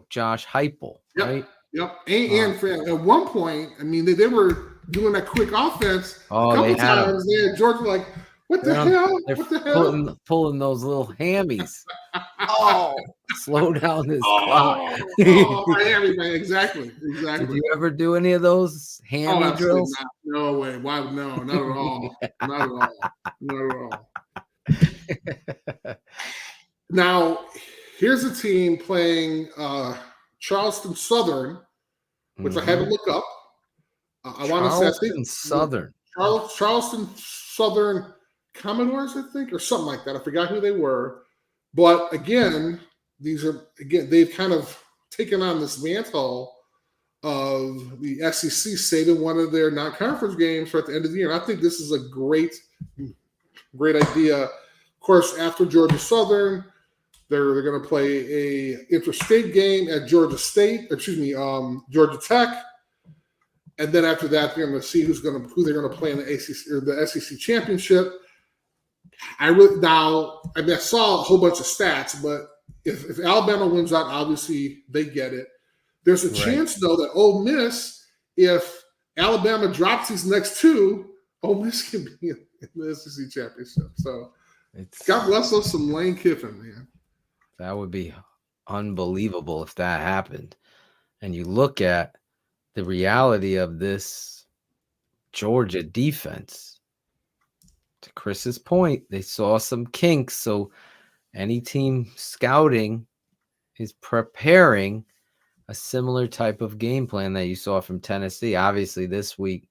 Josh Heupel, right? Yep. And at one point, I mean, they were doing that quick offense. Oh, a couple times. They had Georgia like, what the hell? They're What the hell? pulling those little hammies. Oh, slow down this clock. Everything. Exactly. Did you ever do any of those hammy drills? Not. No way. Why? No, not at all. Not at all. Not at all. Now, here's a team playing Charleston Southern, which I had to look up. I want to say Southern. Charleston Southern Commodores, I think, or something like that. I forgot who they were. But again, they've kind of taken on this mantle of the SEC saving one of their non-conference games for at the end of the year. And I think this is a great idea. Of course, after Georgia Southern, they're going to play a interstate game at Georgia Tech. And then after that, they're going to see who they're going to play in the ACC or the SEC championship. I saw a whole bunch of stats, but if Alabama wins out, obviously they get it. There's a chance, though, that Ole Miss, if Alabama drops these next two, Ole Miss can be in the SEC championship. So God bless us some Lane Kiffin, man. That would be unbelievable if that happened. And you look at the reality of this Georgia defense. To Chris's point, they saw some kinks. So any team scouting is preparing a similar type of game plan that you saw from Tennessee. Obviously, this week,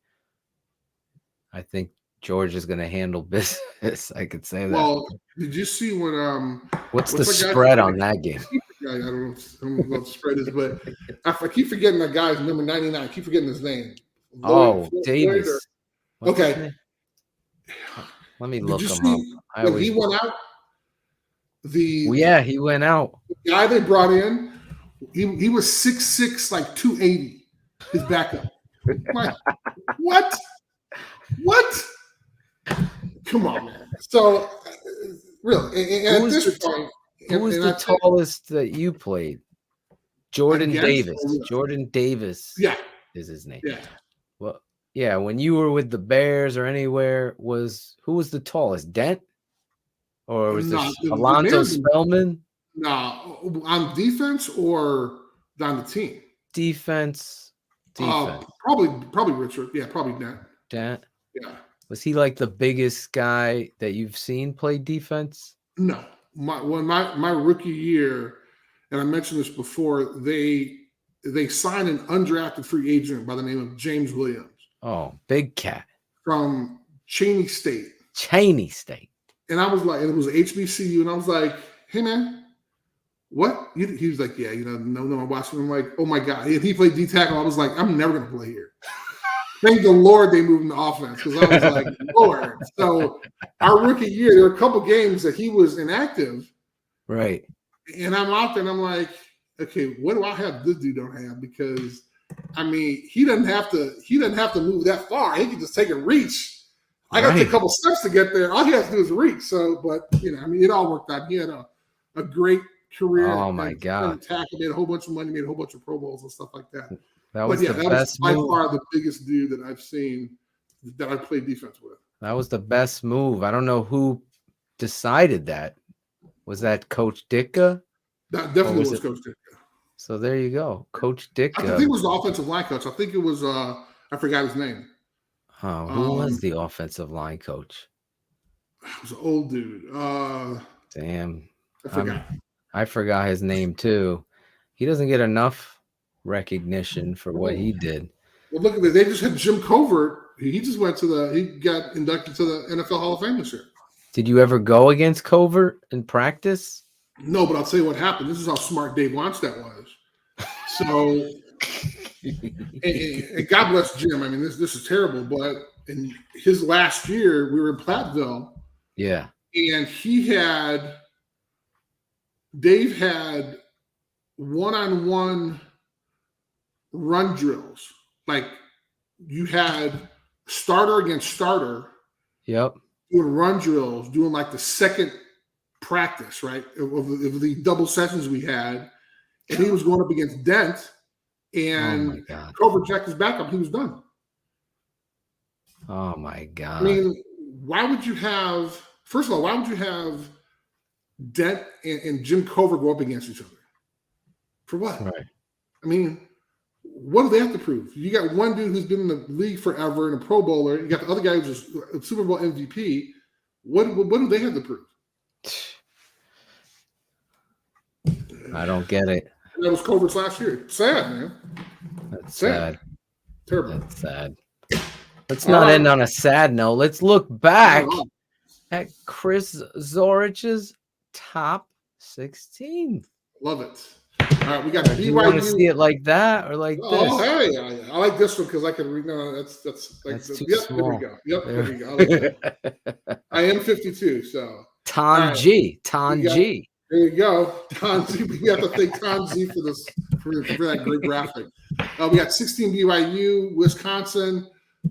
I think Georgia's going to handle business. I could say that. Well, did you see when what's the spread on that game? I don't know what the spread is, but I keep forgetting that guy's number 99. I keep forgetting his name. Davis. Okay. Let me look him up. When he went out, he went out. The guy they brought in, he was 6'6", like 280. His backup. Like, what? Come on, man. So, really, and at this point, who was the tallest that you played? Jordan Davis. Jordan Davis. Yeah, is his name. Yeah. Well, yeah. When you were with the Bears or anywhere, who was the tallest? Dent, or was it Alonzo Spellman? No, on defense or on the team? Defense. Probably Richard. Yeah, probably Dent. Dent. Yeah. Was he like the biggest guy that you've seen play defense? No. My rookie year, and I mentioned this before, they signed an undrafted free agent by the name of James Williams. Oh, big cat. From Cheney State. And I was like, and it was HBCU, and I was like, hey, man, what? He was like, yeah, no, I'm watching. I'm like, oh, my God. He played D-tackle. I was like, I'm never going to play here. Thank the Lord they moved into offense, because I was like, Lord. So our rookie year, there were a couple games that he was inactive. Right. And I'm out there and I'm like, okay, what do I have this dude don't have? Because I mean, he doesn't have to move that far. He can just take a reach. I got to take a couple steps to get there. All he has to do is reach. So, but it all worked out. He had a great career. Oh my God. Made a whole bunch of money, made a whole bunch of Pro Bowls and stuff like that. That was by far the biggest dude that I've seen that I played defense with. That was the best move. I don't know who decided that. Was that Coach Ditka? That definitely was Coach Ditka. So there you go, Coach Ditka. I think it was the offensive line coach. I think it was I forgot his name. Oh, who was the offensive line coach? It was an old dude. Damn, I forgot. I forgot his name too. He doesn't get enough recognition for what he did. Well, look at it. They just had Jim Covert. He just he got inducted to the NFL Hall of Fame this year. Did you ever go against Covert in practice? No, but I'll tell you what happened. This is how smart Dave Wannstedt was. So, and God bless Jim. I mean, this is terrible, but in his last year, we were in Platteville. Yeah. And Dave had one-on-one run drills. Like you had starter against starter. Yep. Doing run drills, doing like the second practice, right? Of the double sessions we had. And he was going up against Dent And God. COVID checked his backup. He was done. Oh my God. I mean, why would you have? First of all, why would you have Dent and Jim Covert go up against each other? For what? Right. I mean, what do they have to prove? You got one dude who's been in the league forever and a Pro Bowler. You got the other guy who's a Super Bowl MVP. What do they have to prove? I don't get it. And that was Covert's last year. Sad, man. That's sad. Terrible. That's sad. Let's not end on a sad note. Let's look back at Chris Zorich's top 16. Love it. All right, we got BYU. You want to see it like that or like this? Oh, hey, I like this one because I can read. No, that's like too yep. small. There we go. Yep, there we go. I, like I am 52, so Tanji. There you go, Tanji. We have to thank Tanji for this for that great graphic. We got 16 BYU, Wisconsin,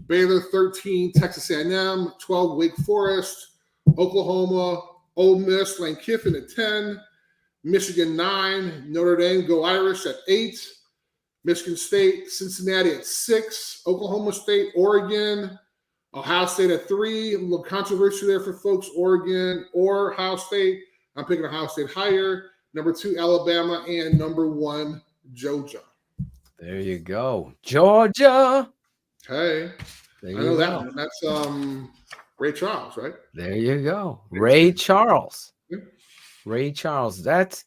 Baylor 13, Texas A&M 12, Wake Forest, Oklahoma, Ole Miss, Lane Kiffin at 10. Michigan 9, Notre Dame, go Irish at 8, Michigan State, Cincinnati at 6, Oklahoma State, Oregon, Ohio State at 3. A little controversy there for folks, Oregon or Ohio State. I'm picking Ohio State higher. Number 2, Alabama, and number 1, Georgia. There you go, Georgia. Hey, I know that one. That's Ray Charles, right? There you go, Ray Charles. Ray Charles. That's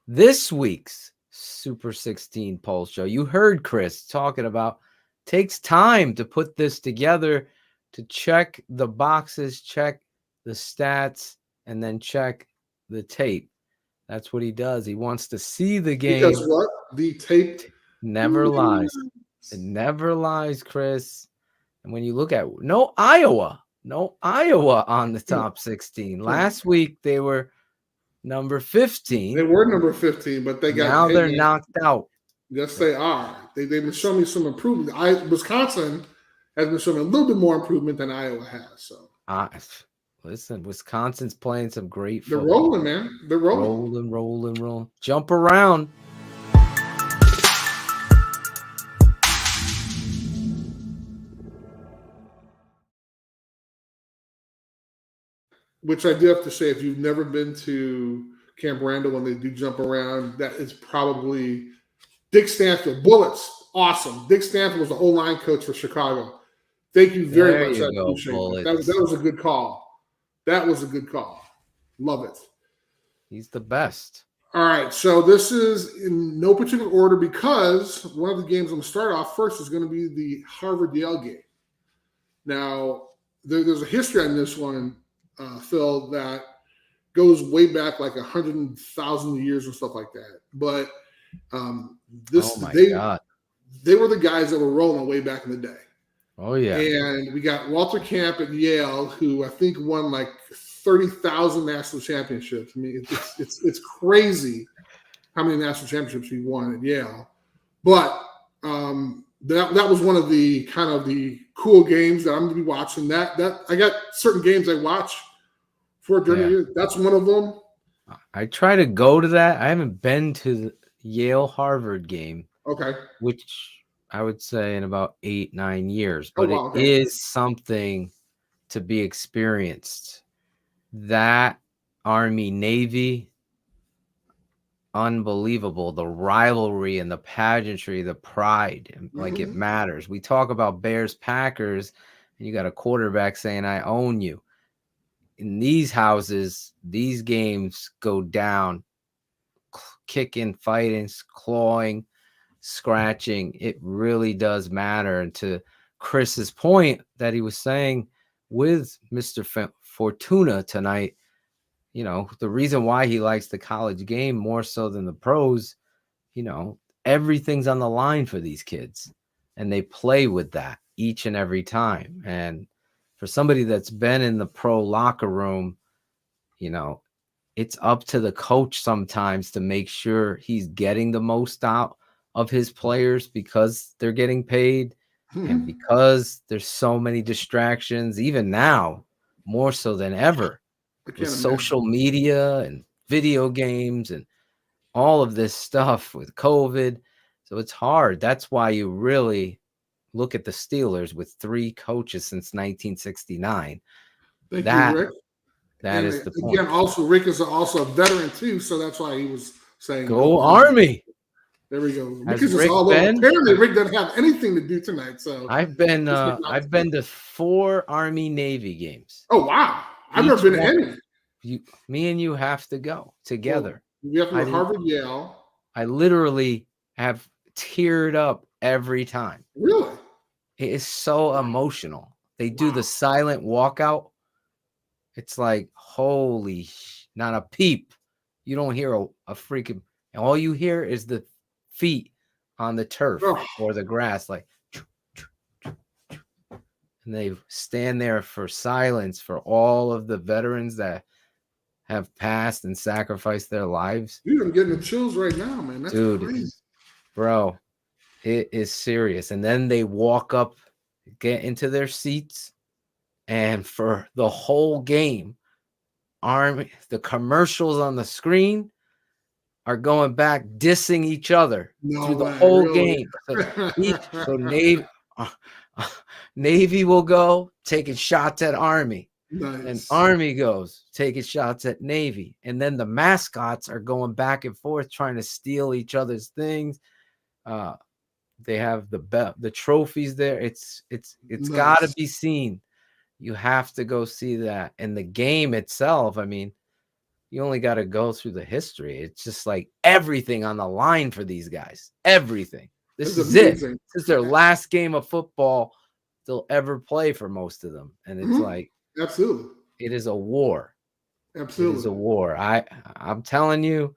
this week's Super 16 Pulse Show. You heard Chris talking about takes time to put this together, to check the boxes, check the stats, and then check the tape. That's what he does. He wants to see the game. Because what? The tape never lies. It never lies, Chris. And when you look at no Iowa on the top 16. Last week they were number 15. They were number 15, but they got now they're knocked out. Yes, they are. They've been showing me some improvement. Wisconsin has been showing a little bit more improvement than Iowa has. So listen, Wisconsin's playing some great football. They're rolling, man. They're rolling. Rolling. Jump around. Which I do have to say, if you've never been to Camp Randall when they do jump around, that is probably Dick Stanfield. Bullets, awesome. Dick Stanfield was the O-line coach for Chicago. Thank you very much. That was a good call. That was a good call. Love it. He's the best. All right, so this is in no particular order because one of the games I'm going to start off first is going to be the Harvard-Yale game. Now, there's a history on this one, Phil, that goes way back like 100,000 years and stuff like that. But they were the guys that were rolling way back in the day. Oh yeah. And we got Walter Camp at Yale, who I think won like 30,000 national championships. I mean, it's crazy how many national championships he won at Yale. But that was one of the kind of the cool games that I'm going to be watching. That I got certain games I watch for during the year. That's one of them. I try to go to that. I haven't been to the Yale-Harvard game. Okay. Which I would say in about 8-9 years. But it is something to be experienced. That Army-Navy, unbelievable. The rivalry and the pageantry, the pride, like it matters. We talk about Bears-Packers, and you got a quarterback saying, I own you. In these houses, these games go down, kicking, fighting, clawing, scratching. It really does matter. And to Chris's point that he was saying with Mr. Fortuna tonight, you know, the reason why he likes the college game more so than the pros, you know, everything's on the line for these kids, and they play with that each and every time. And for somebody that's been in the pro locker room, you know, it's up to the coach sometimes to make sure he's getting the most out of his players because they're getting paid and because there's so many distractions, even now, more so than ever, with social media and video games and all of this stuff with COVID. So it's hard. That's why you really look at the Steelers with 3 coaches since 1969. Thank you, Rick. That and is the point. Again, also Rick is also a veteran too, so that's why he was saying Go Army. There we go. Has Because it's Rick all over. been? Apparently, Rick doesn't have anything to do tonight. So I've been to 4 Army Navy games. Oh wow! I've never been to any. Me and you have to go together. Well, we have to go to Harvard, Yale. I literally have teared up every time. Really? It is so emotional. They do the silent walkout. It's like, holy, not a peep. You don't hear a freaking, and all you hear is the feet on the turf or the grass, like, and they stand there for silence for all of the veterans that have passed and sacrificed their lives. Dude, I'm getting the chills right now, man. That's crazy. Bro, it is serious. And then they walk up, get into their seats, and for the whole game, the commercials on the screen are going back dissing each other through the whole game. So Navy will go taking shots at Army. Nice. And Army goes taking shots at Navy. And then the mascots are going back and forth trying to steal each other's things. They have the trophies there. It's nice. Got to be seen. You have to go see that. And the game itself, I mean, you only got to go through the history. It's just like everything on the line for these guys. Everything. This is it. This is their last game of football they'll ever play for most of them. And it's like, absolutely, it is a war. Absolutely, it is a war. I'm telling you,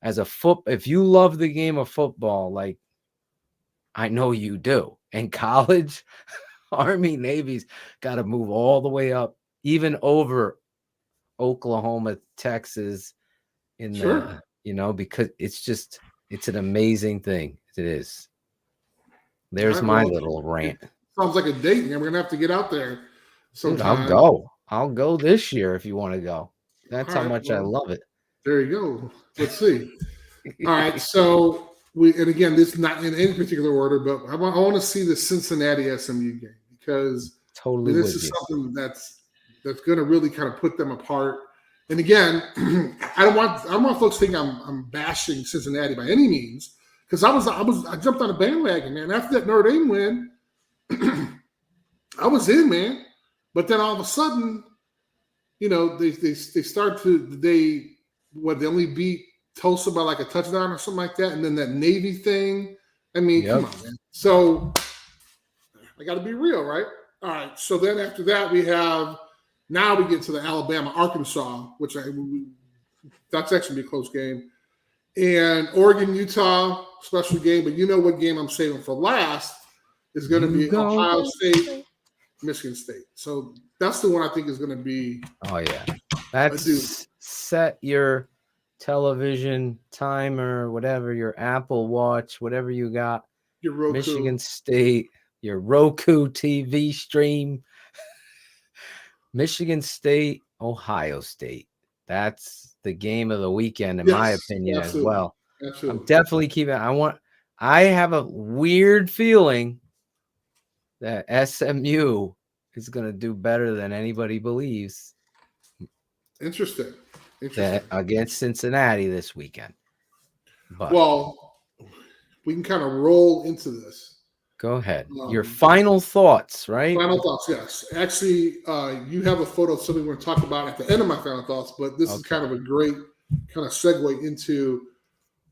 if you love the game of football, like I know you do, in college, Army, Navy's got to move all the way up, even over Oklahoma, Texas, because it's an amazing thing. It is. There's my little rant. Sounds like a date, man. We're gonna have to get out there sometime. Dude, I'll go this year if you want to go. That's how much I love it. There you go. Let's see. All right, so and again, this is not in any particular order, but I want to see the Cincinnati SMU game because this is something that's going to really kind of put them apart. And again, I don't want folks thinking I'm bashing Cincinnati by any means, because I jumped on a bandwagon, man. After that Notre Dame win, I was in, man. But then all of a sudden, they start to they only beat Tulsa by like a touchdown or something like that, and then that Navy thing. I mean, come on, man. So I got to be real, right? All right. So then after that, we get to the Alabama-Arkansas, which that's actually be a close game, and Oregon-Utah special game. But you know what game I'm saving for last is going to be Ohio State, Michigan State. So that's the one I think is going to be. Oh yeah, that's set your television timer, whatever, your Apple Watch, whatever you got. Your Roku. Michigan State, your Roku TV stream. Michigan State, Ohio State. That's the game of the weekend, in my opinion, as well. Absolutely. I'm definitely keeping. I have a weird feeling that SMU is going to do better than anybody believes. Interesting. That against Cincinnati this weekend. But well, we can kind of roll into this. Go ahead. Your final thoughts, right? Final thoughts, yes. Actually, you have a photo of something we're going to talk about at the end of my final thoughts, but this is kind of a great kind of segue into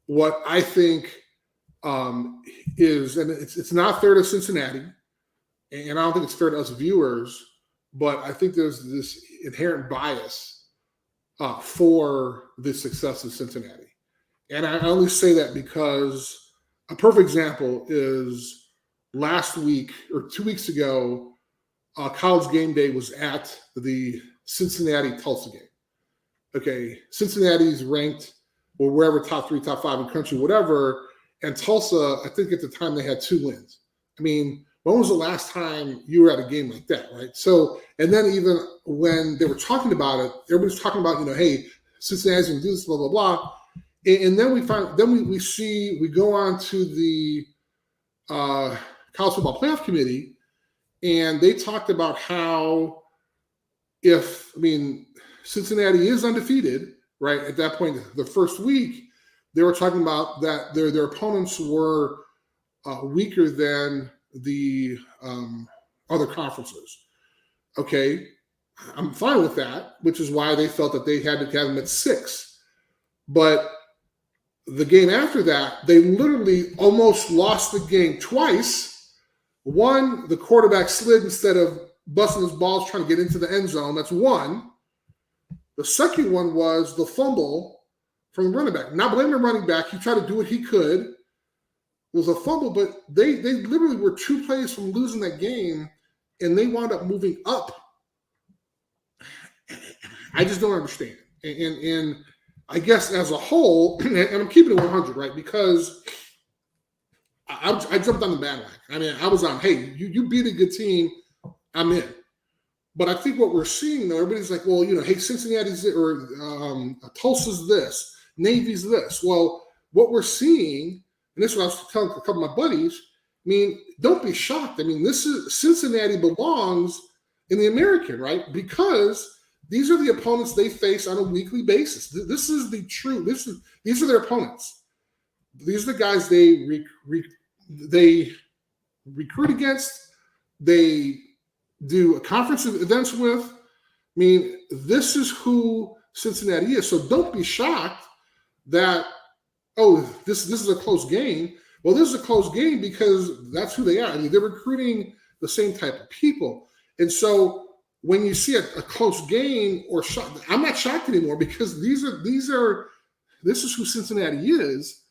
what I think is, and it's not fair to Cincinnati, and I don't think it's fair to us viewers, but I think there's this inherent bias for the success of Cincinnati. And I only say that because a perfect example is last week or 2 weeks ago, College Game Day was at the Cincinnati-Tulsa game. Okay, Cincinnati's ranked or wherever top 3, top 5 in the country, whatever. And Tulsa, I think at the time they had 2 wins. I mean, when was the last time you were at a game like that, right? So, and then even when they were talking about it, everybody's talking about, hey, Cincinnati's going to do this, blah, blah, blah. And then we go on to the College Football Playoff Committee, and they talked about how Cincinnati is undefeated, right? At that point, the first week, they were talking about that their opponents were weaker than the other conferences. Okay, I'm fine with that, which is why they felt that they had to have them at 6. But the game after that, they literally almost lost the game twice. One, the quarterback slid instead of busting his balls trying to get into the end zone. That's one. The second one was the fumble from the running back. Not blaming the running back. He tried to do what he could. It was a fumble, but they literally were 2 plays from losing that game, and they wound up moving up. I just don't understand. And I guess as a whole, and I'm keeping it 100, right? Because I jumped on the bandwagon. I mean, I was on, hey, you beat a good team, I'm in. But I think what we're seeing, though, everybody's like, well, hey, Cincinnati's or Tulsa's this, Navy's this. Well, what we're seeing, and this is what I was telling a couple of my buddies, don't be shocked. Cincinnati belongs in the American, right? Because these are the opponents they face on a weekly basis. This is the true. These are their opponents. These are the guys they recruit against. They do conference events with. This is who Cincinnati is. So don't be shocked that this is a close game. Well, this is a close game because that's who they are. They're recruiting the same type of people, and so. When you see a close game or shot, I'm not shocked anymore because this is who Cincinnati is.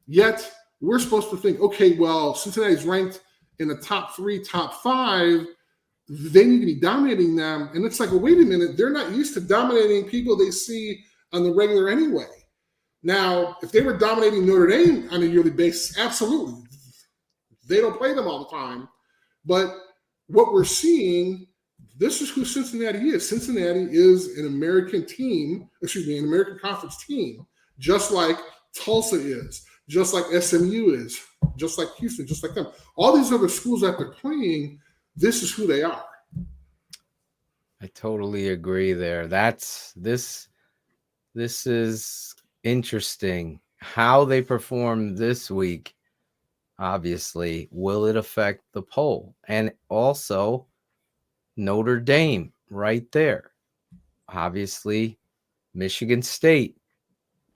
Yet we're supposed to think, okay, well, Cincinnati's ranked in the top 3, top 5. They need to be dominating them. And it's like, well, wait a minute. They're not used to dominating people they see on the regular anyway. Now, if they were dominating Notre Dame on a yearly basis, absolutely. They don't play them all the time. But what we're seeing, this is who Cincinnati is. Cincinnati is an American team, an American Conference team, just like Tulsa is, just like SMU is, just like Houston, just like them. All these other schools that they're playing, this is who they are. I totally agree there. This is interesting. How they perform this week, obviously, will it affect the poll? And also Notre Dame right there. Obviously, Michigan State.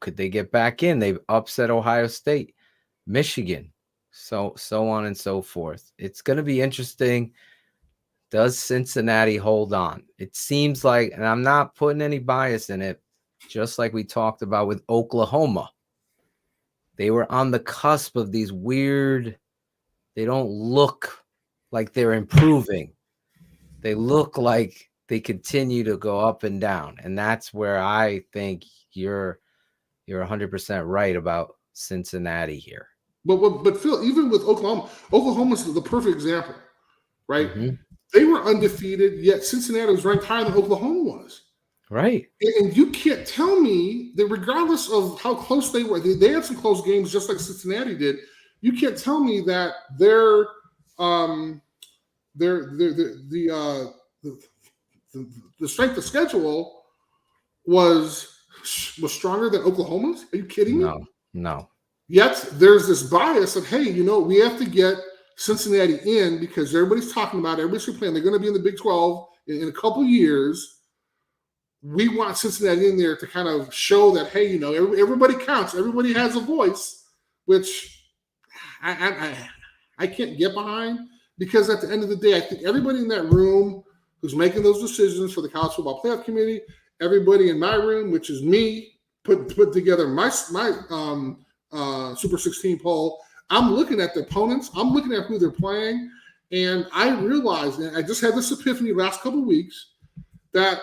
Could they get back in? They've upset Ohio State, Michigan, so on and so forth. It's going to be interesting. Does Cincinnati hold on? It seems like, and I'm not putting any bias in it, just like we talked about with Oklahoma. They were on the cusp of these weird, they don't look like they're improving. They look like they continue to go up and down. And that's where I think you're 100% right about Cincinnati here. But Phil, even with Oklahoma's the perfect example, right? Mm-hmm. They were undefeated, yet Cincinnati was ranked higher than Oklahoma was. Right. And you can't tell me that regardless of how close they were, they had some close games just like Cincinnati did. You can't tell me that the strength of schedule was stronger than Oklahoma's. Are you kidding me? No. Yet there's this bias of, hey, we have to get Cincinnati in because everybody's talking about it. Everybody's complaining. They're going to be in the Big 12 in a couple years. We want Cincinnati in there to kind of show that, hey, everybody counts. Everybody has a voice, which I can't get behind because at the end of the day, I think everybody in that room who's making those decisions for the College Football Playoff Committee, everybody in my room, which is me, put together my Super 16 poll. I'm looking at the opponents. I'm looking at who they're playing. And I realized, and I just had this epiphany last couple of weeks, that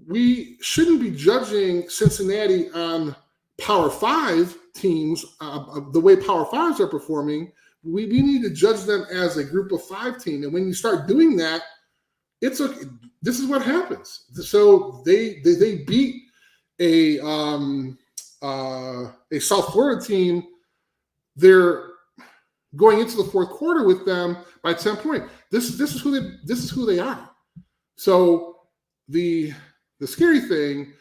we shouldn't be judging Cincinnati on Power 5 teams, the way Power 5s are performing. We need to judge them as a group of 5 team. And when you start doing that, this is what happens. So they beat a a South Florida team, they're going into the fourth quarter with them by 10 points. This is who they are. So the scary thing,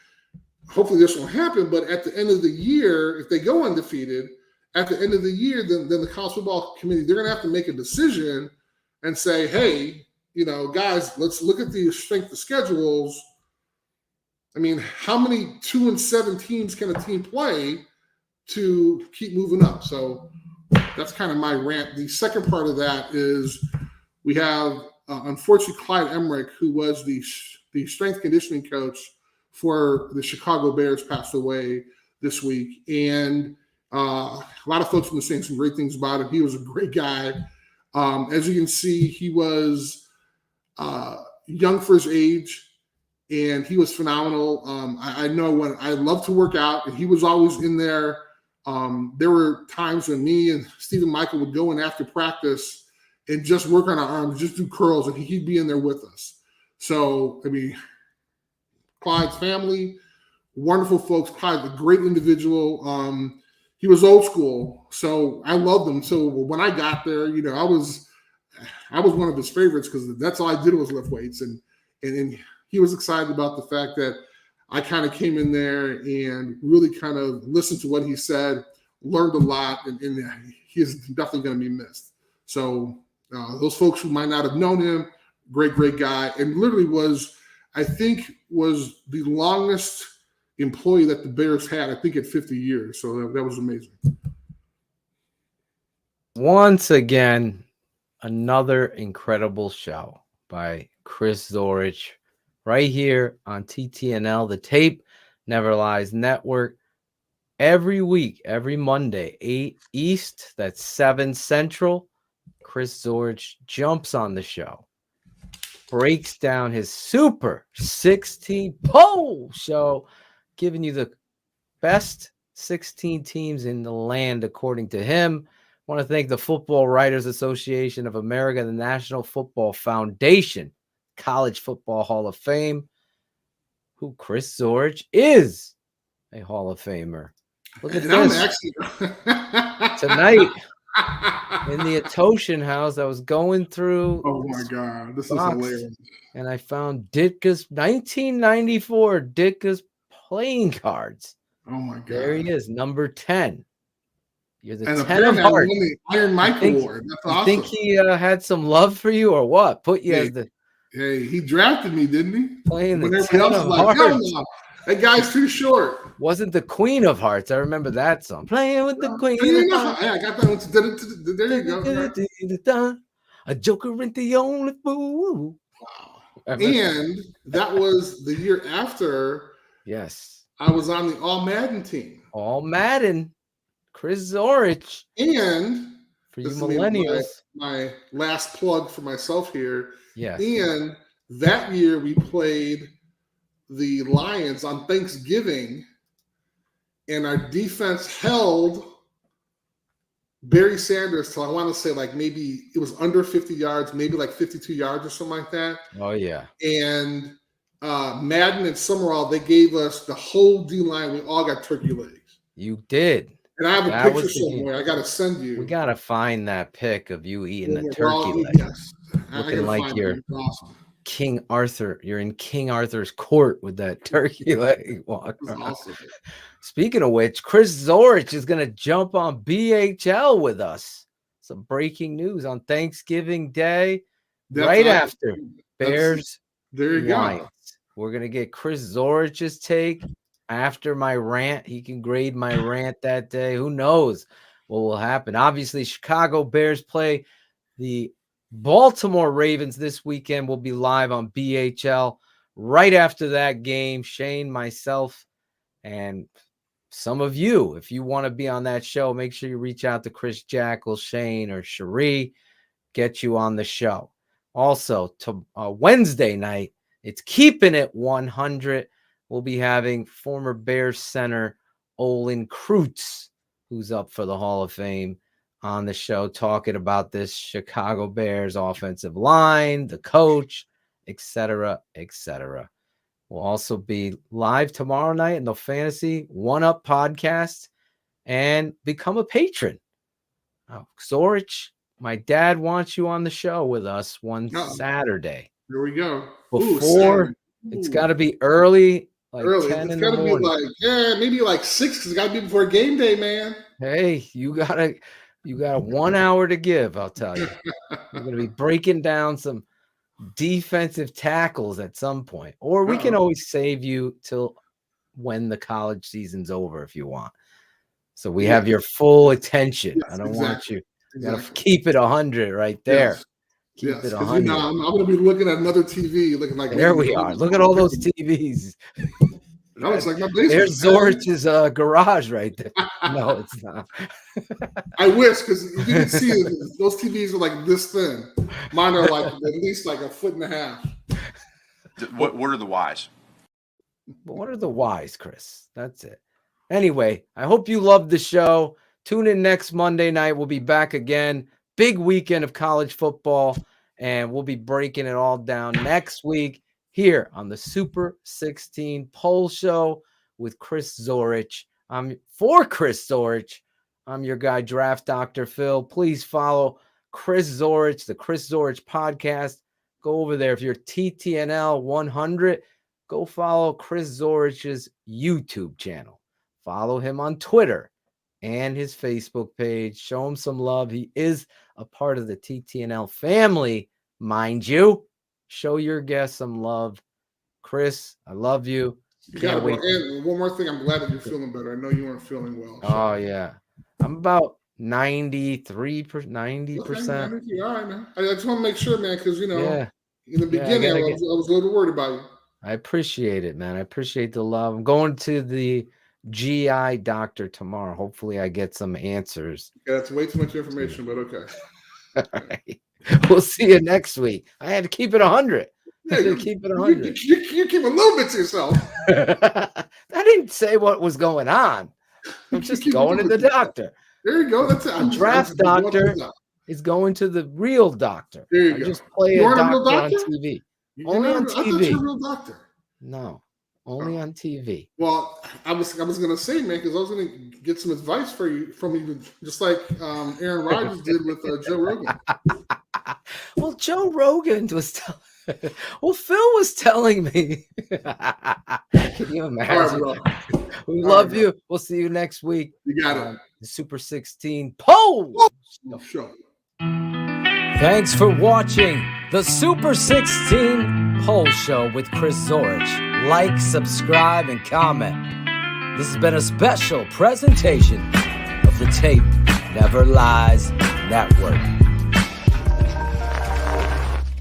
hopefully this won't happen, but at the end of the year, if they go undefeated, at the end of the year, then the college football committee, they're going to have to make a decision and say, hey, guys, let's look at the strength of schedules. I mean, how many 2-7 teams can a team play to keep moving up? So that's kind of my rant. The second part of that is we have, unfortunately, Clyde Emmerich, who was the strength conditioning coach for the Chicago Bears, passed away this week. And a lot of folks have been saying some great things about him. He was a great guy. As you can see, he was young for his age, and he was phenomenal. I know when I love to work out, and he was always in there. There were times when me and Stephen Michael would go in after practice and just work on our arms, just do curls, and he'd be in there with us. So, I mean, Clyde's family, wonderful folks. Clyde's a great individual. He was old school, so I loved him. So when I got there, I was one of his favorites because that's all I did was lift weights, and he was excited about the fact that I kind of came in there and really kind of listened to what he said, learned a lot, and he is definitely going to be missed. So those folks who might not have known him, great guy, and literally was the longest employee that the Bears had, I think, at 50 years. So that was amazing. Once again, another incredible show by Chris Zorich right here on TTNL, the Tape Never Lies Network. Every week, every Monday, 8 East, that's 7 Central, Chris Zorich jumps on the show, breaks down his Super 16 poll show, giving you the best 16 teams in the land, according to him. I want to thank the Football Writers Association of America, the National Football Foundation, College Football Hall of Fame, who Chris Zorich is a Hall of Famer. Look at this. Tonight, in the Ottochian house, I was going through. Oh my God, this is hilarious. And I found Ditka's 1994 Ditka's playing cards. Oh my God. There he is, number 10. You're the and 10 of hearts. The Iron Mike Award. That's awesome. You think he had some love for you or what? Put you as the. Hey, he drafted me, didn't he? Playing when the 10 of hearts. No, that guy's too short. Wasn't the Queen of Hearts? I remember that song. Playing with the Queen of Hearts. Yeah, I got that one. There you go. A joker ain't the only fool. Wow. And that was the year after. Yes. I was on the All Madden team. All Madden. Chris Zorich. And for you millennials. My last plug for myself here. Yes. And that year we played the Lions on Thanksgiving, and our defense held Barry Sanders till I want to say like maybe it was under 50 yards, maybe like 52 yards or something like that. Oh, yeah. And Madden and Summerall, they gave us the whole D-line. We all got turkey legs. You did. And I have a picture somewhere. I got to send you. We got to find that pic of you eating a turkey leg. Yes. Looking like you're awesome. King Arthur. You're in King Arthur's court with that turkey leg walk. Awesome. Speaking of which, Chris Zorich is going to jump on BHL with us. Some breaking news on Thanksgiving Day, after Bears. There you Lions. go. We're going to get Chris Zorich's take after my rant. He can grade my rant that day. Who knows what will happen? Obviously, Chicago Bears play the Baltimore Ravens this weekend. Will be live on BHL right after that game. Shane, myself, and some of you, if you want to be on that show, make sure you reach out to Chris Jackal, Shane, or Cherie. Get you on the show. Also, to Wednesday night, it's Keeping It 100. We'll be having former Bears center Olin Kreutz, who's up for the Hall of Fame, on the show talking about this Chicago Bears offensive line, the coach, etc., etc. We'll also be live tomorrow night in the Fantasy One-Up podcast and become a patron. Zorich, my dad wants you on the show with us one Saturday. Here we go. It's got to be early, like early. 10 It's in got the to be morning. like, maybe like 6 because it's got to be before game day, man. Hey, you got 1 hour to give, I'll tell you. We're going to be breaking down some defensive tackles at some point, or we can always save you till when the college season's over if you want. So we have your full attention. Yes, I don't exactly. want you. You got to keep it 100 right there. Yes. Keep it because 100. I'm going to be looking at another TV, looking like There we are. Look at all those TVs. That looks like my basement. There's Zorich's garage right there. No, it's not. I wish, because you can see those TVs are like this thin. Mine are like at least like 1.5 feet. What are the whys? But what are the whys, Chris? That's it. Anyway, I hope you loved the show. Tune in next Monday night. We'll be back again. Big weekend of college football, and we'll be breaking it all down next week here on the Super 16 Poll Show with Chris Zorich. For Chris Zorich, I'm your guy, Draft Dr. Phil. Please follow Chris Zorich, the Chris Zorich podcast. Go over there. If you're TTNL 100, go follow Chris Zorich's YouTube channel. Follow him on Twitter and his Facebook page. Show him some love. He is a part of the TTNL family, mind you. Show your guests some love. Chris, I love you. Yeah, and one more thing. I'm glad that you're feeling better. I know you weren't feeling well. So. Oh, yeah. I'm about 90%. Okay, 90. All right, man. I just want to make sure, man, because, in the beginning, I was a little worried about you. I appreciate it, man. I appreciate the love. I'm going to the GI doctor tomorrow. Hopefully I get some answers. Yeah, that's way too much information, but okay. All right. We'll see you next week. I had to keep it 100. Yeah, you keep it 100. You keep a little bit to yourself. I didn't say what was going on. I'm just going to the doctor. There you go. That's it. The draft doctor is going to the real doctor. There you I go. just play You a are doctor, a real doctor on TV. Only on I thought TV. you were a real doctor. No, only on TV. Well, I was gonna say, man, because I was gonna get some advice from you, just like Aaron Rodgers did with Joe Rogan. Well, Joe Rogan was Phil was telling me. Can you imagine? All right, bro. We love you. We'll see you next week. You got it. The Super 16 Poll Show. Thanks for watching the Super 16 Poll Show with Chris Zorich. Like, subscribe, and comment. This has been a special presentation of the Tape Never Lies Network.